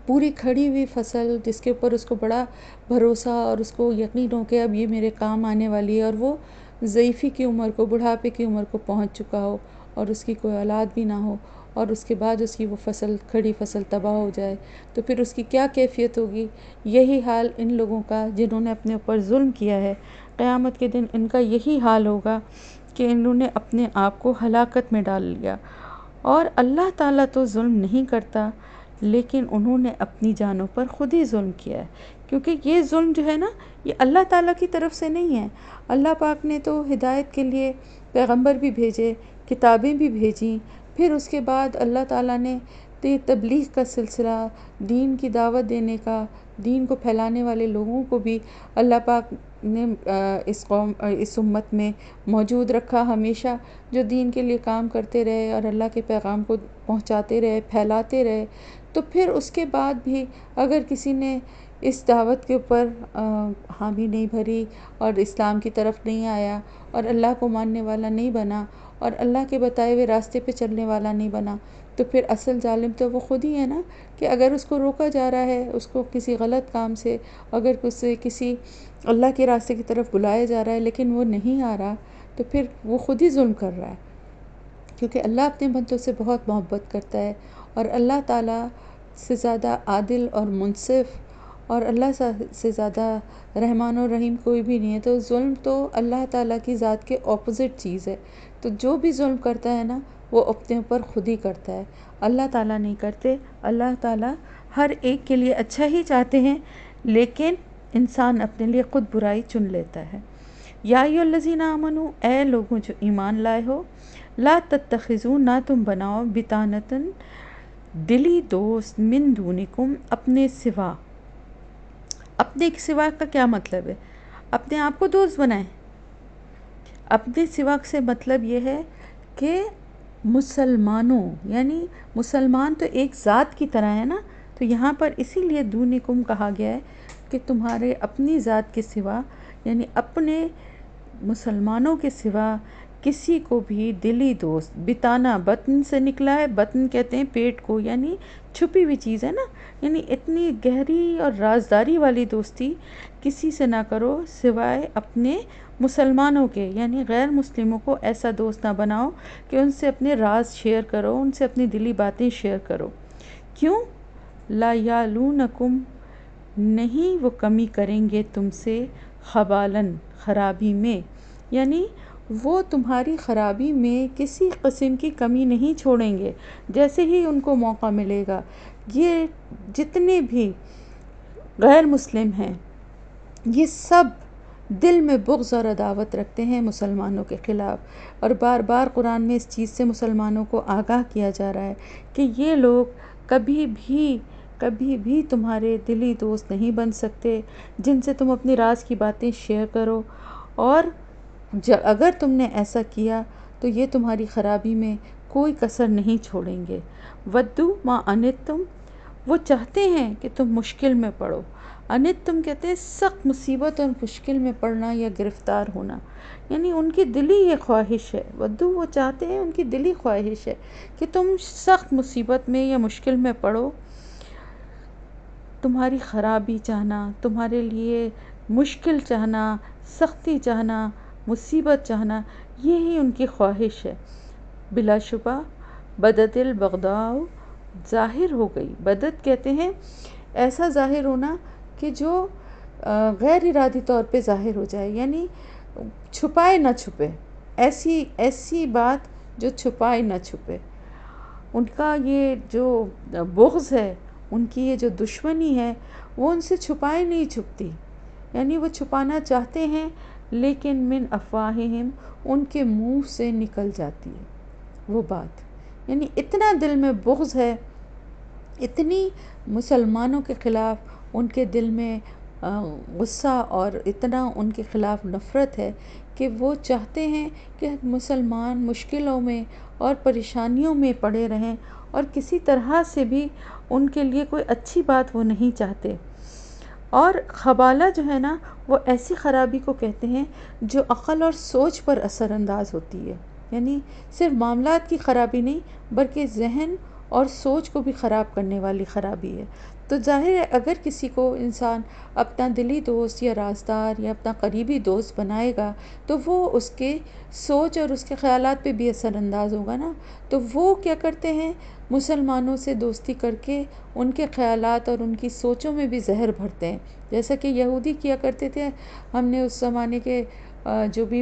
پوری کھڑی ہوئی فصل، جس کے اوپر اس کو بڑا بھروسہ اور اس کو یقین ہو کہ اب یہ میرے کام آنے والی ہے، اور وہ ضعیفی کی عمر کو، بڑھاپے کی عمر کو پہنچ چکا ہو اور اس کی کوئی اولاد بھی نہ ہو، اور اس کے بعد اس کی وہ فصل، کھڑی فصل تباہ ہو جائے تو پھر اس کی کیا کیفیت ہوگی؟ یہی حال ان لوگوں کا جنہوں نے اپنے اوپر ظلم کیا ہے، قیامت کے دن ان کا یہی حال ہوگا کہ انہوں نے اپنے آپ کو ہلاکت میں ڈال لیا۔ اور اللہ تعالیٰ تو ظلم نہیں کرتا، لیکن انہوں نے اپنی جانوں پر خود ہی ظلم کیا ہے، کیونکہ یہ ظلم جو ہے نا یہ اللہ تعالیٰ کی طرف سے نہیں ہے۔ اللہ پاک نے تو ہدایت کے لیے پیغمبر بھی بھیجے، کتابیں بھی بھیجیں، پھر اس کے بعد اللہ تعالیٰ نے تبلیغ کا سلسلہ، دین کی دعوت دینے کا، دین کو پھیلانے والے لوگوں کو بھی اللہ پاک نے اس امت میں موجود رکھا ہمیشہ، جو دین کے لیے کام کرتے رہے اور اللہ کے پیغام کو پہنچاتے رہے، پھیلاتے رہے۔ تو پھر اس کے بعد بھی اگر کسی نے اس دعوت کے اوپر حامی نہیں بھری اور اسلام کی طرف نہیں آیا اور اللہ کو ماننے والا نہیں بنا اور اللہ کے بتائے ہوئے راستے پہ چلنے والا نہیں بنا، تو پھر اصل ظالم تو وہ خود ہی ہے نا، کہ اگر اس کو روکا جا رہا ہے، اس کو کسی غلط کام سے، اگر اسے کسی اللہ کے راستے کی طرف بلایا جا رہا ہے لیکن وہ نہیں آ رہا، تو پھر وہ خود ہی ظلم کر رہا ہے، کیونکہ اللہ اپنے بندوں سے بہت محبت کرتا ہے اور اللہ تعالیٰ سے زیادہ عادل اور منصف اور اللہ سے زیادہ رحمان و رحیم کوئی بھی نہیں ہے. تو ظلم تو اللہ تعالیٰ کی ذات کے اپوزٹ چیز ہے. تو جو بھی ظلم کرتا ہے نا وہ اپنے اوپر خود ہی کرتا ہے، اللہ تعالیٰ نہیں کرتے. اللہ تعالیٰ ہر ایک کے لیے اچھا ہی چاہتے ہیں، لیکن انسان اپنے لیے خود برائی چن لیتا ہے. یا ایھا الذین آمنو، اے لوگوں جو ایمان لائے ہو، لا تتخذوا، نہ تم بناؤ، بطانۃ، دلی دوست، من دونکم، اپنے سوا. اپنے سوا کا کیا مطلب ہے؟ اپنے آپ کو دوست بنائیں. اپنے سوا سے مطلب یہ ہے کہ مسلمانوں، یعنی مسلمان تو ایک ذات کی طرح ہے نا. تو یہاں پر اسی لیے دونکم کہا گیا ہے کہ تمہارے اپنی ذات کے سوا، یعنی اپنے مسلمانوں کے سوا کسی کو بھی دلی دوست. بتانا بطن سے نکلا ہے، بطن کہتے ہیں پیٹ کو، یعنی چھپی ہوئی چیز ہے نا. یعنی اتنی گہری اور رازداری والی دوستی کسی سے نہ کرو سوائے اپنے مسلمانوں کے. یعنی غیر مسلموں کو ایسا دوست نہ بناؤ کہ ان سے اپنے راز شیئر کرو، ان سے اپنی دلی باتیں شیئر کرو. کیوں؟ لا یعلونکم، نہیں وہ کمی کریں گے تم سے، خبالن، خرابی میں. یعنی وہ تمہاری خرابی میں کسی قسم کی کمی نہیں چھوڑیں گے جیسے ہی ان کو موقع ملے گا. یہ جتنے بھی غیر مسلم ہیں یہ سب دل میں بغض اور عداوت رکھتے ہیں مسلمانوں کے خلاف، اور بار بار قرآن میں اس چیز سے مسلمانوں کو آگاہ کیا جا رہا ہے کہ یہ لوگ کبھی بھی تمہارے دلی دوست نہیں بن سکتے جن سے تم اپنی راز کی باتیں شیئر کرو. اور اگر تم نے ایسا کیا تو یہ تمہاری خرابی میں کوئی کسر نہیں چھوڑیں گے. ودو ما انتم، وہ چاہتے ہیں کہ تم مشکل میں پڑو. انتم کہتے ہیں سخت مصیبت اور مشکل میں پڑنا یا گرفتار ہونا. یعنی ان کی دلی یہ خواہش ہے، ودو وہ چاہتے ہیں، ان کی دلی خواہش ہے کہ تم سخت مصیبت میں یا مشکل میں پڑو. تمہاری خرابی چاہنا، تمہارے لیے مشکل چاہنا، سختی چاہنا، مصیبت چاہنا، یہی ان کی خواہش ہے. بلا شبہ بدت البغضاء، ظاہر ہو گئی. بدت کہتے ہیں ایسا ظاہر ہونا کہ جو غیر ارادی طور پہ ظاہر ہو جائے، یعنی چھپائے نہ چھپے. ایسی بات جو چھپائے نہ چھپے. ان کا یہ جو بغض ہے، ان کی یہ جو دشمنی ہے، وہ ان سے چھپائے نہیں چھپتی. یعنی وہ چھپانا چاہتے ہیں لیکن من افواہہم، ان کے منہ سے نکل جاتی ہے وہ بات. یعنی اتنا دل میں بغض ہے، اتنی مسلمانوں کے خلاف ان کے دل میں غصہ اور اتنا ان کے خلاف نفرت ہے کہ وہ چاہتے ہیں کہ مسلمان مشکلوں میں اور پریشانیوں میں پڑے رہیں، اور کسی طرح سے بھی ان کے لیے کوئی اچھی بات وہ نہیں چاہتے. اور خبالہ جو ہے نا وہ ایسی خرابی کو کہتے ہیں جو عقل اور سوچ پر اثر انداز ہوتی ہے. یعنی صرف معاملات کی خرابی نہیں بلکہ ذہن اور سوچ کو بھی خراب کرنے والی خرابی ہے. تو ظاہر ہے اگر کسی کو انسان اپنا دلی دوست یا رازدار یا اپنا قریبی دوست بنائے گا تو وہ اس کے سوچ اور اس کے خیالات پہ بھی اثر انداز ہوگا نا. تو وہ کیا کرتے ہیں، مسلمانوں سے دوستی کر کے ان کے خیالات اور ان کی سوچوں میں بھی زہر بھرتے ہیں، جیسا کہ یہودی کیا کرتے تھے. ہم نے اس زمانے کے جو بھی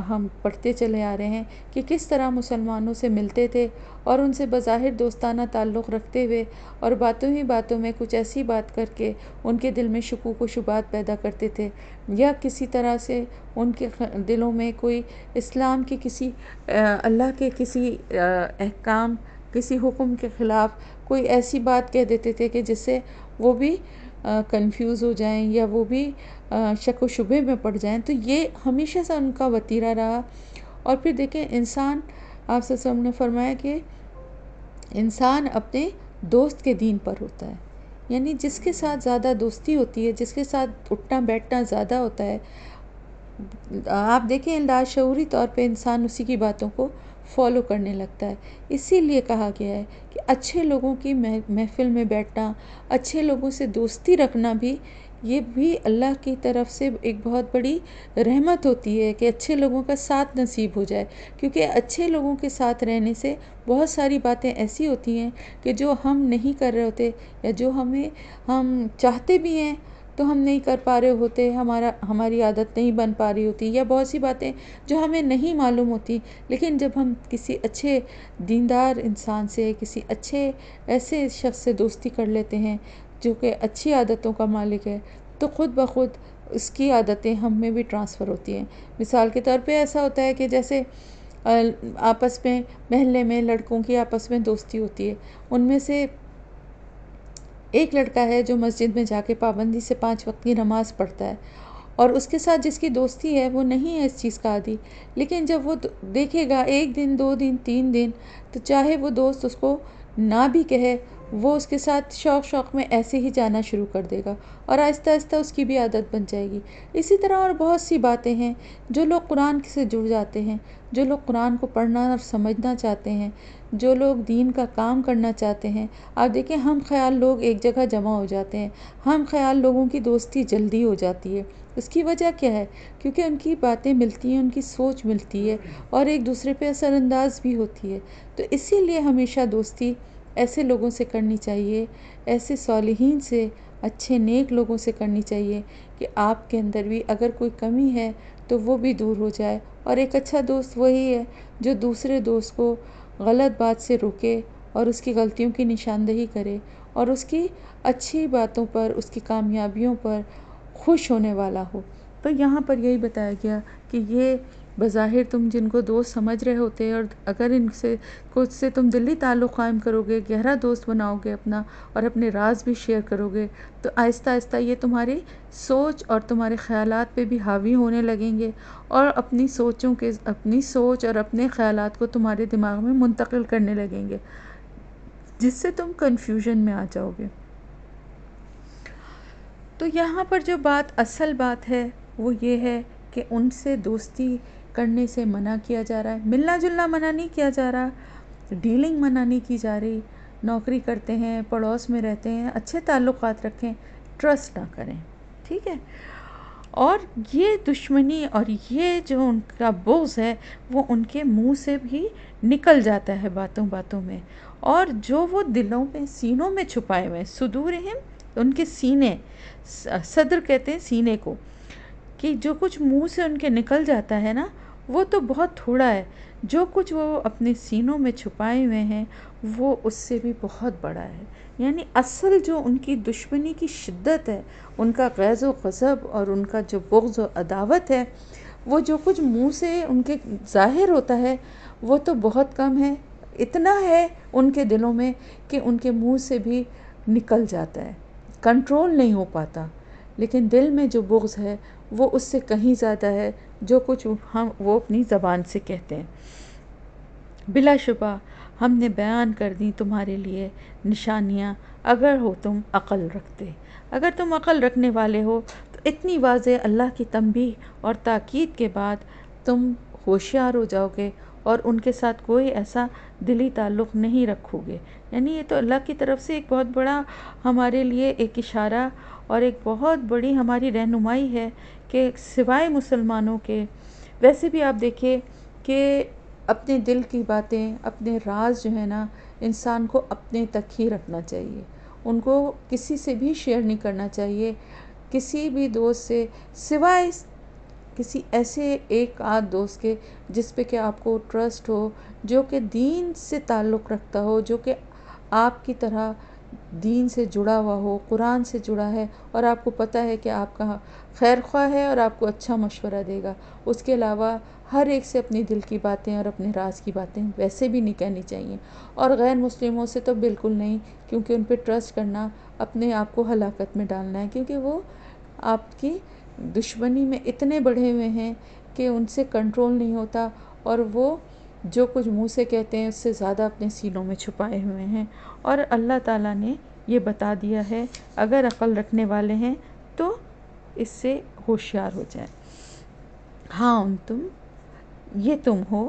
ہم پڑھتے چلے آ رہے ہیں کہ کس طرح مسلمانوں سے ملتے تھے اور ان سے بظاہر دوستانہ تعلق رکھتے ہوئے اور باتوں ہی باتوں میں کچھ ایسی بات کر کے ان کے دل میں شکوک و شبہات پیدا کرتے تھے، یا کسی طرح سے ان کے دلوں میں کوئی اسلام کے کسی اللہ کے کسی احکام، کسی حکم کے خلاف کوئی ایسی بات کہہ دیتے تھے کہ جس سے وہ بھی کنفیوز ہو جائیں یا وہ بھی شک و شبہ میں پڑ جائیں. تو یہ ہمیشہ سے ان کا وتیرہ رہا. اور پھر دیکھیں انسان، آپ صلی اللہ علیہ وسلم نے فرمایا کہ انسان اپنے دوست کے دین پر ہوتا ہے. یعنی جس کے ساتھ زیادہ دوستی ہوتی ہے، جس کے ساتھ اٹھنا بیٹھنا زیادہ ہوتا ہے، آپ دیکھیں لاشعوری طور پہ انسان اسی کی باتوں کو فالو کرنے لگتا ہے. اسی لیے کہا گیا ہے کہ اچھے لوگوں کی محفل میں بیٹھنا، اچھے لوگوں سے دوستی رکھنا بھی یہ بھی اللہ کی طرف سے ایک بہت بڑی رحمت ہوتی ہے کہ اچھے لوگوں کا ساتھ نصیب ہو جائے، کیونکہ اچھے لوگوں کے ساتھ رہنے سے بہت ساری باتیں ایسی ہوتی ہیں کہ جو ہم نہیں کر رہے ہوتے، یا جو ہم چاہتے بھی ہیں تو ہم نہیں کر پا رہے ہوتے، ہماری عادت نہیں بن پا رہی ہوتی، یا بہت سی باتیں جو ہمیں نہیں معلوم ہوتی، لیکن جب ہم کسی اچھے دیندار انسان سے، کسی اچھے ایسے شخص سے دوستی کر لیتے ہیں جو کہ اچھی عادتوں کا مالک ہے، تو خود بخود اس کی عادتیں ہم میں بھی ٹرانسفر ہوتی ہیں۔ مثال کے طور پہ ایسا ہوتا ہے کہ جیسے آپس میں محلے میں لڑکوں کی آپس میں دوستی ہوتی ہے، ان میں سے ایک لڑکا ہے جو مسجد میں جا کے پابندی سے 5 وقت کی نماز پڑھتا ہے، اور اس کے ساتھ جس کی دوستی ہے وہ نہیں ہے اس چیز کا عادی، لیکن جب وہ دیکھے گا 1 دن 2 دن 3 دن، تو چاہے وہ دوست اس کو نہ بھی کہے، وہ اس کے ساتھ شوق میں ایسے ہی جانا شروع کر دے گا، اور آہستہ آہستہ اس کی بھی عادت بن جائے گی۔ اسی طرح اور بہت سی باتیں ہیں، جو لوگ قرآن سے جڑ جاتے ہیں، جو لوگ قرآن کو پڑھنا اور سمجھنا چاہتے ہیں، جو لوگ دین کا کام کرنا چاہتے ہیں۔ آپ دیکھیں، ہم خیال لوگ ایک جگہ جمع ہو جاتے ہیں، ہم خیال لوگوں کی دوستی جلدی ہو جاتی ہے۔ اس کی وجہ کیا ہے؟ کیونکہ ان کی باتیں ملتی ہیں، ان کی سوچ ملتی ہے، اور ایک دوسرے پہ اثر انداز بھی ہوتی ہے۔ تو اسی لیے ہمیشہ دوستی ایسے لوگوں سے کرنی چاہیے، ایسے صالحین سے، اچھے نیک لوگوں سے کرنی چاہیے کہ آپ کے اندر بھی اگر کوئی کمی ہے تو وہ بھی دور ہو جائے۔ اور ایک اچھا دوست وہی ہے جو دوسرے دوست کو غلط بات سے روکے اور اس کی غلطیوں کی نشاندہی کرے، اور اس کی اچھی باتوں پر، اس کی کامیابیوں پر خوش ہونے والا ہو۔ تو یہاں پر یہی بتایا گیا کہ یہ بظاہر تم جن کو دوست سمجھ رہے ہوتے، اور اگر ان سے کچھ سے تم دلی تعلق قائم کرو گے، گہرا دوست بناؤ گے اپنا، اور اپنے راز بھی شیئر کرو گے، تو آہستہ آہستہ یہ تمہاری سوچ اور تمہارے خیالات پہ بھی حاوی ہونے لگیں گے، اور اپنی سوچ اور اپنے خیالات کو تمہارے دماغ میں منتقل کرنے لگیں گے، جس سے تم کنفیوژن میں آ جاؤ گے۔ تو یہاں پر جو اصل بات ہے وہ یہ ہے کہ ان سے دوستی کرنے سے منع کیا جا رہا ہے، ملنا جلنا منع نہیں کیا جا رہا، ڈیلنگ منع نہیں کی جا رہی۔ نوکری کرتے ہیں، پڑوس میں رہتے ہیں، اچھے تعلقات رکھیں، ٹرسٹ نہ کریں، ٹھیک ہے؟ اور یہ دشمنی اور یہ جو ان کا بغض ہے وہ ان کے منہ سے بھی نکل جاتا ہے باتوں باتوں میں، اور جو وہ دلوں میں، سینوں میں چھپائے ہوئے، صدورہم، ان کے سینے، صدر کہتے ہیں سینے کو، کہ جو کچھ منہ سے ان کے نکل جاتا ہے نا، وہ تو بہت تھوڑا ہے، جو کچھ وہ اپنے سینوں میں چھپائے ہوئے ہیں وہ اس سے بھی بہت بڑا ہے۔ یعنی اصل جو ان کی دشمنی کی شدت ہے، ان کا غیظ و غضب اور ان کا جو بغض و عداوت ہے، وہ جو کچھ منہ سے ان کے ظاہر ہوتا ہے وہ تو بہت کم ہے، اتنا ہے ان کے دلوں میں کہ ان کے منہ سے بھی نکل جاتا ہے، کنٹرول نہیں ہو پاتا۔ لیکن دل میں جو بغض ہے وہ اس سے کہیں زیادہ ہے، جو کچھ وہ اپنی زبان سے کہتے ہیں۔ بلا شبہ ہم نے بیان کر دی تمہارے لیے نشانیاں، اگر ہو تم عقل رکھتے، اگر تم عقل رکھنے والے ہو تو اتنی واضح اللہ کی تنبیہ اور تاکید کے بعد تم ہوشیار ہو جاؤ گے، اور ان کے ساتھ کوئی ایسا دلی تعلق نہیں رکھو گے۔ یعنی یہ تو اللہ کی طرف سے ایک بہت بڑا ہمارے لیے ایک اشارہ اور ایک بہت بڑی ہماری رہنمائی ہے کہ سوائے مسلمانوں کے، ویسے بھی آپ دیکھیں کہ اپنے دل کی باتیں، اپنے راز جو ہے نا، انسان کو اپنے تک ہی رکھنا چاہیے، ان کو کسی سے بھی شیئر نہیں کرنا چاہیے، کسی بھی دوست سے، سوائے کسی ایسے ایک آدھ دوست کے جس پہ کہ آپ کو ٹرسٹ ہو، جو کہ دین سے تعلق رکھتا ہو، جو کہ آپ کی طرح دین سے جڑا ہوا ہو، قرآن سے جڑا ہے، اور آپ کو پتہ ہے کہ آپ کا خیر خواہ ہے اور آپ کو اچھا مشورہ دے گا۔ اس کے علاوہ ہر ایک سے اپنی دل کی باتیں اور اپنے راز کی باتیں ویسے بھی نہیں کہنی چاہیے، اور غیر مسلموں سے تو بالکل نہیں، کیونکہ ان پہ ٹرسٹ کرنا اپنے آپ کو ہلاکت میں ڈالنا ہے، کیونکہ وہ آپ کی دشمنی میں اتنے بڑھے ہوئے ہیں کہ ان سے کنٹرول نہیں ہوتا، اور وہ جو کچھ منہ سے کہتے ہیں اس سے زیادہ اپنے سینوں میں چھپائے ہوئے ہیں۔ اور اللہ تعالیٰ نے یہ بتا دیا ہے، اگر عقل رکھنے والے ہیں تو اس سے ہوشیار ہو جائیں۔ ہاں یہ تم ہو،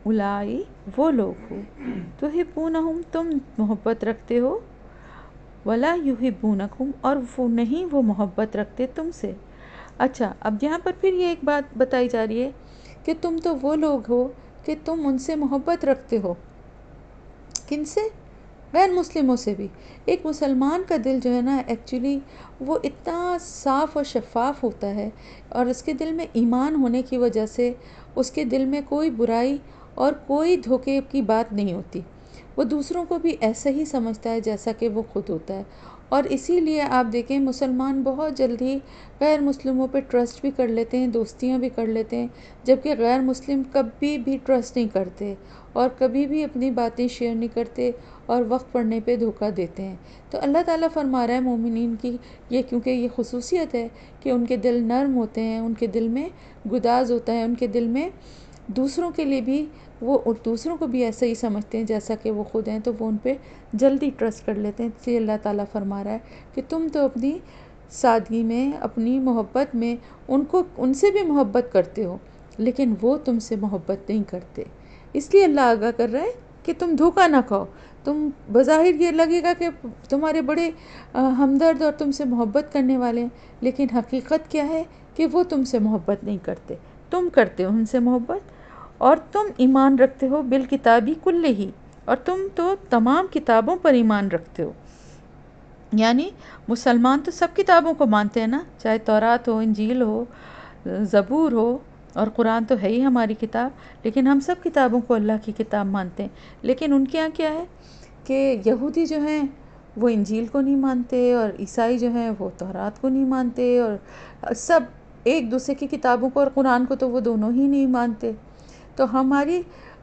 اولائی وہ لوگ ہو، تحبونہم تم محبت رکھتے ہو، ولا یحبونکم، اور وہ نہیں وہ محبت رکھتے تم سے۔ اچھا، اب یہاں پر پھر یہ ایک بات بتائی جا رہی ہے کہ تم تو وہ لوگ ہو کہ تم ان سے محبت رکھتے ہو۔ کن سے؟ غیر مسلموں سے بھی۔ ایک مسلمان کا دل جو ہے نا ایکچولی وہ اتنا صاف اور شفاف ہوتا ہے، اور اس کے دل میں ایمان ہونے کی وجہ سے اس کے دل میں کوئی برائی اور کوئی دھوکے کی بات نہیں ہوتی۔ وہ دوسروں کو بھی ایسا ہی سمجھتا ہے جیسا کہ وہ خود ہوتا ہے، اور اسی لیے آپ دیکھیں مسلمان بہت جلدی غیر مسلموں پہ ٹرسٹ بھی کر لیتے ہیں، دوستیاں بھی کر لیتے ہیں، جبکہ غیر مسلم کبھی بھی ٹرسٹ نہیں کرتے اور کبھی بھی اپنی باتیں شیئر نہیں کرتے اور وقت پڑنے پہ دھوکہ دیتے ہیں۔ تو اللہ تعالیٰ فرما رہا ہے مومنین کی یہ، کیونکہ یہ خصوصیت ہے کہ ان کے دل نرم ہوتے ہیں، ان کے دل میں گداز ہوتا ہے، ان کے دل میں دوسروں کے لیے بھی وہ دوسروں کو بھی ایسا ہی سمجھتے ہیں جیسا کہ وہ خود ہیں، تو وہ ان پہ جلدی ٹرسٹ کر لیتے ہیں۔ اس لیے اللہ تعالیٰ فرما رہا ہے کہ تم تو اپنی سادگی میں، اپنی محبت میں ان سے بھی محبت کرتے ہو، لیکن وہ تم سے محبت نہیں کرتے۔ اس لیے اللہ آگاہ کر رہا ہے کہ تم دھوکہ نہ کھاؤ۔ تم بظاہر یہ لگے گا کہ تمہارے بڑے ہمدرد اور تم سے محبت کرنے والے ہیں، لیکن حقیقت کیا ہے کہ وہ تم سے محبت نہیں کرتے، تم کرتے ہو ان سے محبت، اور تم ایمان رکھتے ہو بالکتابی کلہ، اور تم تو تمام کتابوں پر ایمان رکھتے ہو۔ یعنی مسلمان تو سب کتابوں کو مانتے ہیں نا، چاہے تورات ہو، انجیل ہو، زبور ہو، اور قرآن تو ہے ہی ہماری کتاب، لیکن ہم سب کتابوں کو اللہ کی کتاب مانتے ہیں۔ لیکن ان کے یہاں کیا ہے کہ یہودی جو ہیں وہ انجیل کو نہیں مانتے، اور عیسائی جو ہیں وہ تورات کو نہیں مانتے، اور سب ایک دوسرے کی کتابوں کو اور قرآن کو تو وہ دونوں ہی نہیں مانتے۔ تو ہماری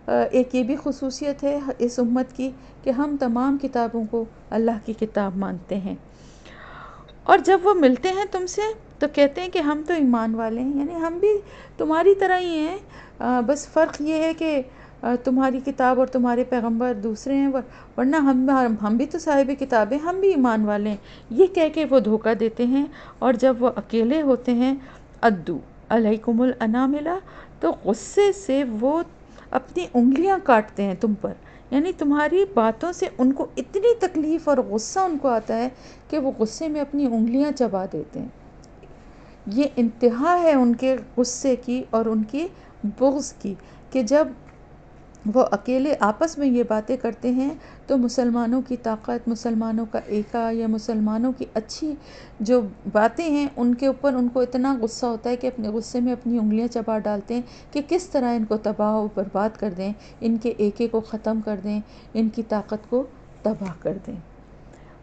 ایک یہ بھی خصوصیت ہے اس امت کی کہ ہم تمام کتابوں کو اللہ کی کتاب مانتے ہیں۔ اور جب وہ ملتے ہیں تم سے تو کہتے ہیں کہ ہم تو ایمان والے ہیں، یعنی ہم بھی تمہاری طرح ہی ہیں، بس فرق یہ ہے کہ تمہاری کتاب اور تمہارے پیغمبر دوسرے ہیں، ورنہ ہم بھی تو صاحب کتاب ہیں، ہم بھی ایمان والے ہیں، یہ کہہ کے وہ دھوکہ دیتے ہیں۔ اور جب وہ اکیلے ہوتے ہیں ادو علیکم الاناملہ، تو غصے سے وہ اپنی انگلیاں کاٹتے ہیں تم پر، یعنی تمہاری باتوں سے ان کو اتنی تکلیف اور غصہ ان کو آتا ہے کہ وہ غصے میں اپنی انگلیاں چبا دیتے ہیں۔ یہ انتہا ہے ان کے غصے کی اور ان کی بغض کی، کہ جب وہ اکیلے آپس میں یہ باتیں کرتے ہیں تو مسلمانوں کی طاقت، مسلمانوں کا ایکا، یا مسلمانوں کی اچھی جو باتیں ہیں ان کے اوپر ان کو اتنا غصہ ہوتا ہے کہ اپنے غصے میں اپنی انگلیاں چبا ڈالتے ہیں کہ کس طرح ان کو تباہ و برباد کر دیں، ان کے ایکے کو ختم کر دیں، ان کی طاقت کو تباہ کر دیں۔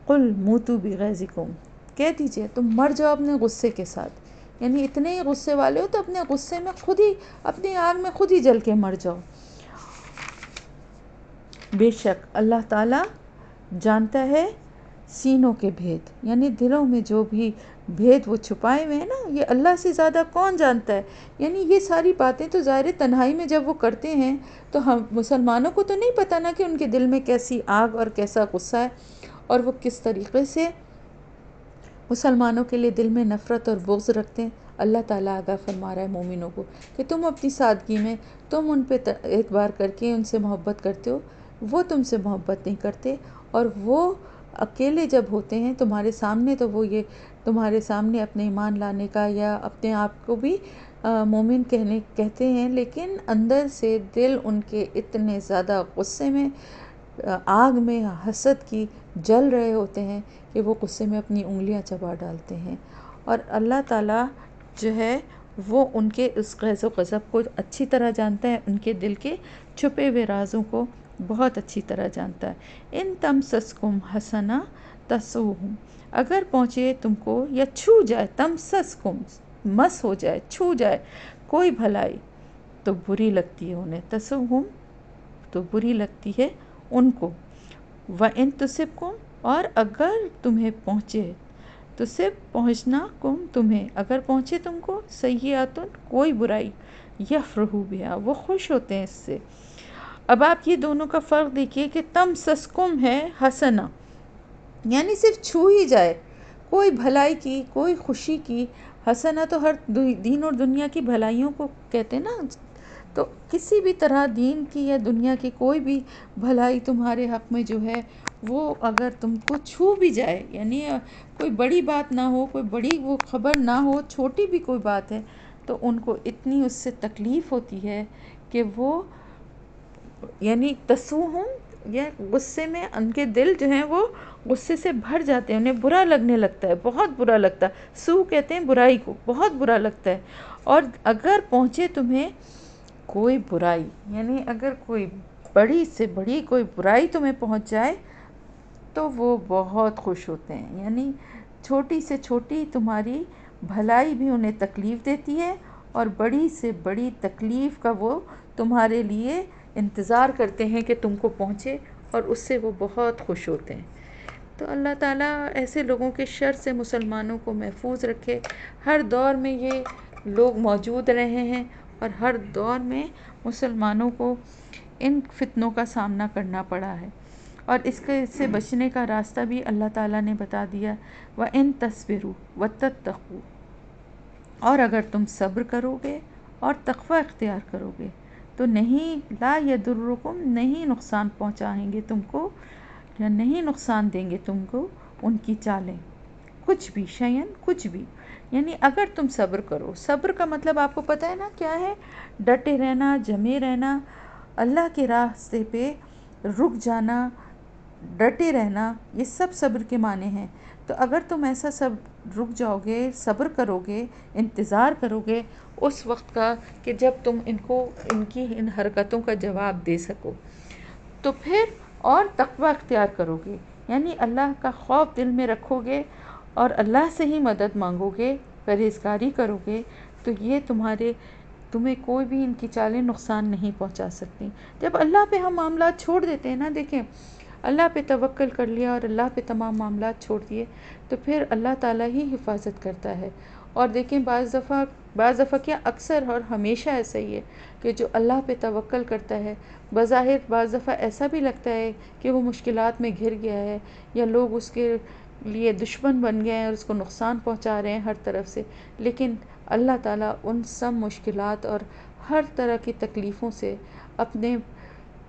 قل موتوا بغیظکم، کہہ دیجئے تم مر جاؤ اپنے غصے کے ساتھ، یعنی اتنے ہی غصے والے ہو تو اپنے غصے میں خود ہی، اپنی آگ میں خود ہی جل کے مر جاؤ۔ بے شک اللہ تعالیٰ جانتا ہے سینوں کے بھید، یعنی دلوں میں جو بھی بھید وہ چھپائے ہوئے ہیں نا، یہ اللہ سے زیادہ کون جانتا ہے۔ یعنی یہ ساری باتیں تو ظاہر تنہائی میں جب وہ کرتے ہیں تو ہم مسلمانوں کو تو نہیں پتہ نا کہ ان کے دل میں کیسی آگ اور کیسا غصہ ہے، اور وہ کس طریقے سے مسلمانوں کے لیے دل میں نفرت اور بغض رکھتے ہیں۔ اللہ تعالیٰ آگاہ فرما رہا ہے مومنوں کو کہ تم اپنی سادگی میں تم ان پہ اعتبار کر کے ان سے محبت کرتے ہو، وہ تم سے محبت نہیں کرتے، اور وہ اکیلے جب ہوتے ہیں تمہارے سامنے تو وہ یہ تمہارے سامنے اپنے ایمان لانے کا یا اپنے آپ کو بھی مومن کہتے ہیں، لیکن اندر سے دل ان کے اتنے زیادہ غصے میں، آگ میں حسد کی جل رہے ہوتے ہیں کہ وہ غصے میں اپنی انگلیاں چبا ڈالتے ہیں۔ اور اللہ تعالیٰ جو ہے وہ ان کے اس غیظ و غضب کو اچھی طرح جانتا ہے، ان کے دل کے چھپے ہوئے رازوں کو بہت اچھی طرح جانتا ہے۔ ان تمسسکم حسنہ تسؤہم، اگر پہنچے تم کو یا چھو جائے، تمسسکم مس ہو جائے، چھو جائے کوئی بھلائی تو بری لگتی ہے انہیں، تسؤہم تو بری لگتی ہے ان کو، وَإِن تُصِبْكُمْ، اور اگر تمہیں پہنچے، تو صرف پہنچنا کم تمہیں، اگر پہنچے تم کو سیئاتٌ کوئی برائی، یفرحوا بہا وہ خوش ہوتے ہیں اس سے۔ اب آپ یہ دونوں کا فرق دیکھیے کہ تمسسکم ہے حسنہ، یعنی صرف چھو ہی جائے کوئی بھلائی کی، کوئی خوشی کی، حسنہ تو ہر دین اور دنیا کی بھلائیوں کو کہتے ہیں نا، تو کسی بھی طرح دین کی یا دنیا کی کوئی بھی بھلائی تمہارے حق میں جو ہے وہ اگر تم کو چھو بھی جائے، یعنی کوئی بڑی بات نہ ہو، کوئی بڑی وہ خبر نہ ہو، چھوٹی بھی کوئی بات ہے، تو ان کو اتنی اس سے تکلیف ہوتی ہے کہ وہ یعنی تسوہم، یا غصے میں ان کے دل جو ہیں وہ غصے سے بھر جاتے ہیں، انہیں برا لگنے لگتا ہے، بہت برا لگتا ہے، سو کہتے ہیں برائی کو، بہت برا لگتا ہے۔ اور اگر پہنچے تمہیں کوئی برائی، یعنی اگر کوئی بڑی سے بڑی کوئی برائی تمہیں پہنچ جائے تو وہ بہت خوش ہوتے ہیں، یعنی چھوٹی سے چھوٹی تمہاری بھلائی بھی انہیں تکلیف دیتی ہے، اور بڑی سے بڑی تکلیف کا وہ تمہارے لیے انتظار کرتے ہیں کہ تم کو پہنچے، اور اس سے وہ بہت خوش ہوتے ہیں۔ تو اللہ تعالیٰ ایسے لوگوں کے شر سے مسلمانوں کو محفوظ رکھے۔ ہر دور میں یہ لوگ موجود رہے ہیں، اور ہر دور میں مسلمانوں کو ان فتنوں کا سامنا کرنا پڑا ہے، اور اس سے بچنے کا راستہ بھی اللہ تعالیٰ نے بتا دیا، وَإِن تَصْبِرُوا وَتَتَّقُوا، اور اگر تم صبر کرو گے اور تقوی اختیار کرو گے تو نہیں، لا یضرکم، نہیں نقصان پہنچائیں گے تم کو، یا نہیں نقصان دیں گے تم کو ان کی چالیں، کچھ بھی، شیئن، کچھ بھی، یعنی اگر تم صبر کرو۔ صبر کا مطلب آپ کو پتہ ہے نا کیا ہے؟ ڈٹے رہنا، جمے رہنا، اللہ کے راستے پہ رک جانا، ڈٹے رہنا، یہ سب صبر کے معنی ہیں۔ تو اگر تم ایسا سب رک جاؤ گے، صبر کرو گے، انتظار کرو گے اس وقت کا کہ جب تم ان کو ان کی ان حرکتوں کا جواب دے سکو، تو پھر اور تقوی اختیار کرو گے، یعنی اللہ کا خوف دل میں رکھو گے اور اللہ سے ہی مدد مانگو گے، پرہیزگاری کرو گے، تو یہ تمہیں کوئی بھی ان کی چالیں نقصان نہیں پہنچا سکتی۔ جب اللہ پہ ہم معاملات چھوڑ دیتے ہیں نا، دیکھیں اللہ پہ توکل کر لیا اور اللہ پہ تمام معاملات چھوڑ دیے، تو پھر اللہ تعالیٰ ہی حفاظت کرتا ہے۔ اور دیکھیں بعض دفعہ کیا، اکثر اور ہمیشہ ایسا ہی ہے کہ جو اللہ پہ توکل کرتا ہے، بظاہر بعض دفعہ ایسا بھی لگتا ہے کہ وہ مشکلات میں گھر گیا ہے، یا لوگ اس کے لیے دشمن بن گئے ہیں اور اس کو نقصان پہنچا رہے ہیں ہر طرف سے، لیکن اللہ تعالیٰ ان سب مشکلات اور ہر طرح کی تکلیفوں سے اپنے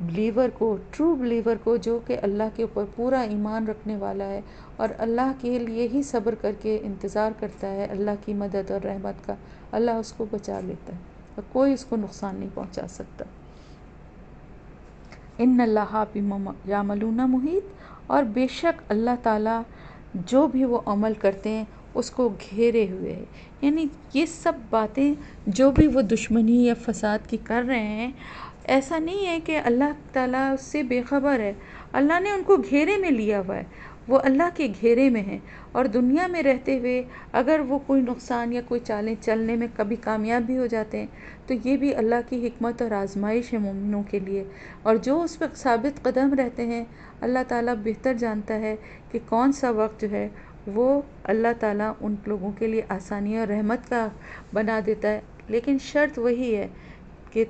بلیور کو، ٹرو بلیور کو، جو کہ اللہ کے اوپر پورا ایمان رکھنے والا ہے اور اللہ کے لیے ہی صبر کر کے انتظار کرتا ہے اللہ کی مدد اور رحمت کا، اللہ اس کو بچا لیتا ہے اور کوئی اس کو نقصان نہیں پہنچا سکتا۔ ان اللہ بما یعملون محیط، اور بے شک اللہ تعالیٰ جو بھی وہ عمل کرتے ہیں اس کو گھیرے ہوئے ہے، یعنی یہ سب باتیں جو بھی وہ دشمنی یا فساد کی کر رہے ہیں، ایسا نہیں ہے کہ اللہ تعالیٰ اس سے بے خبر ہے، اللہ نے ان کو گھیرے میں لیا ہوا ہے، وہ اللہ کے گھیرے میں ہیں، اور دنیا میں رہتے ہوئے اگر وہ کوئی نقصان یا کوئی چالیں چلنے میں کبھی کامیاب بھی ہو جاتے ہیں تو یہ بھی اللہ کی حکمت اور آزمائش ہے مومنوں کے لیے، اور جو اس وقت ثابت قدم رہتے ہیں اللہ تعالیٰ بہتر جانتا ہے کہ کون سا وقت جو ہے وہ اللہ تعالیٰ ان لوگوں کے لیے آسانی اور رحمت کا بنا دیتا ہے، لیکن شرط وہی ہے کہ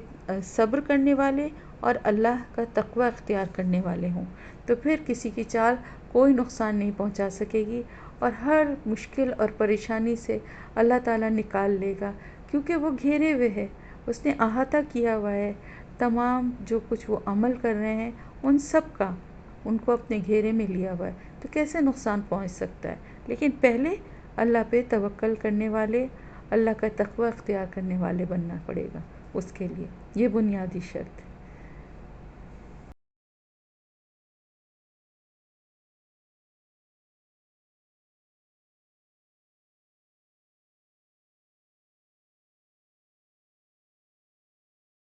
صبر کرنے والے اور اللہ کا تقوی اختیار کرنے والے ہوں، تو پھر کسی کی چال کوئی نقصان نہیں پہنچا سکے گی، اور ہر مشکل اور پریشانی سے اللہ تعالیٰ نکال لے گا، کیونکہ وہ گھیرے ہوئے ہے، اس نے احاطہ کیا ہوا ہے تمام جو کچھ وہ عمل کر رہے ہیں ان سب کا، ان کو اپنے گھیرے میں لیا ہوا ہے، تو کیسے نقصان پہنچ سکتا ہے؟ لیکن پہلے اللہ پہ توکل کرنے والے، اللہ کا تقوی اختیار کرنے والے بننا پڑے گا اس کے لیے، یہ بنیادی شرط ہے۔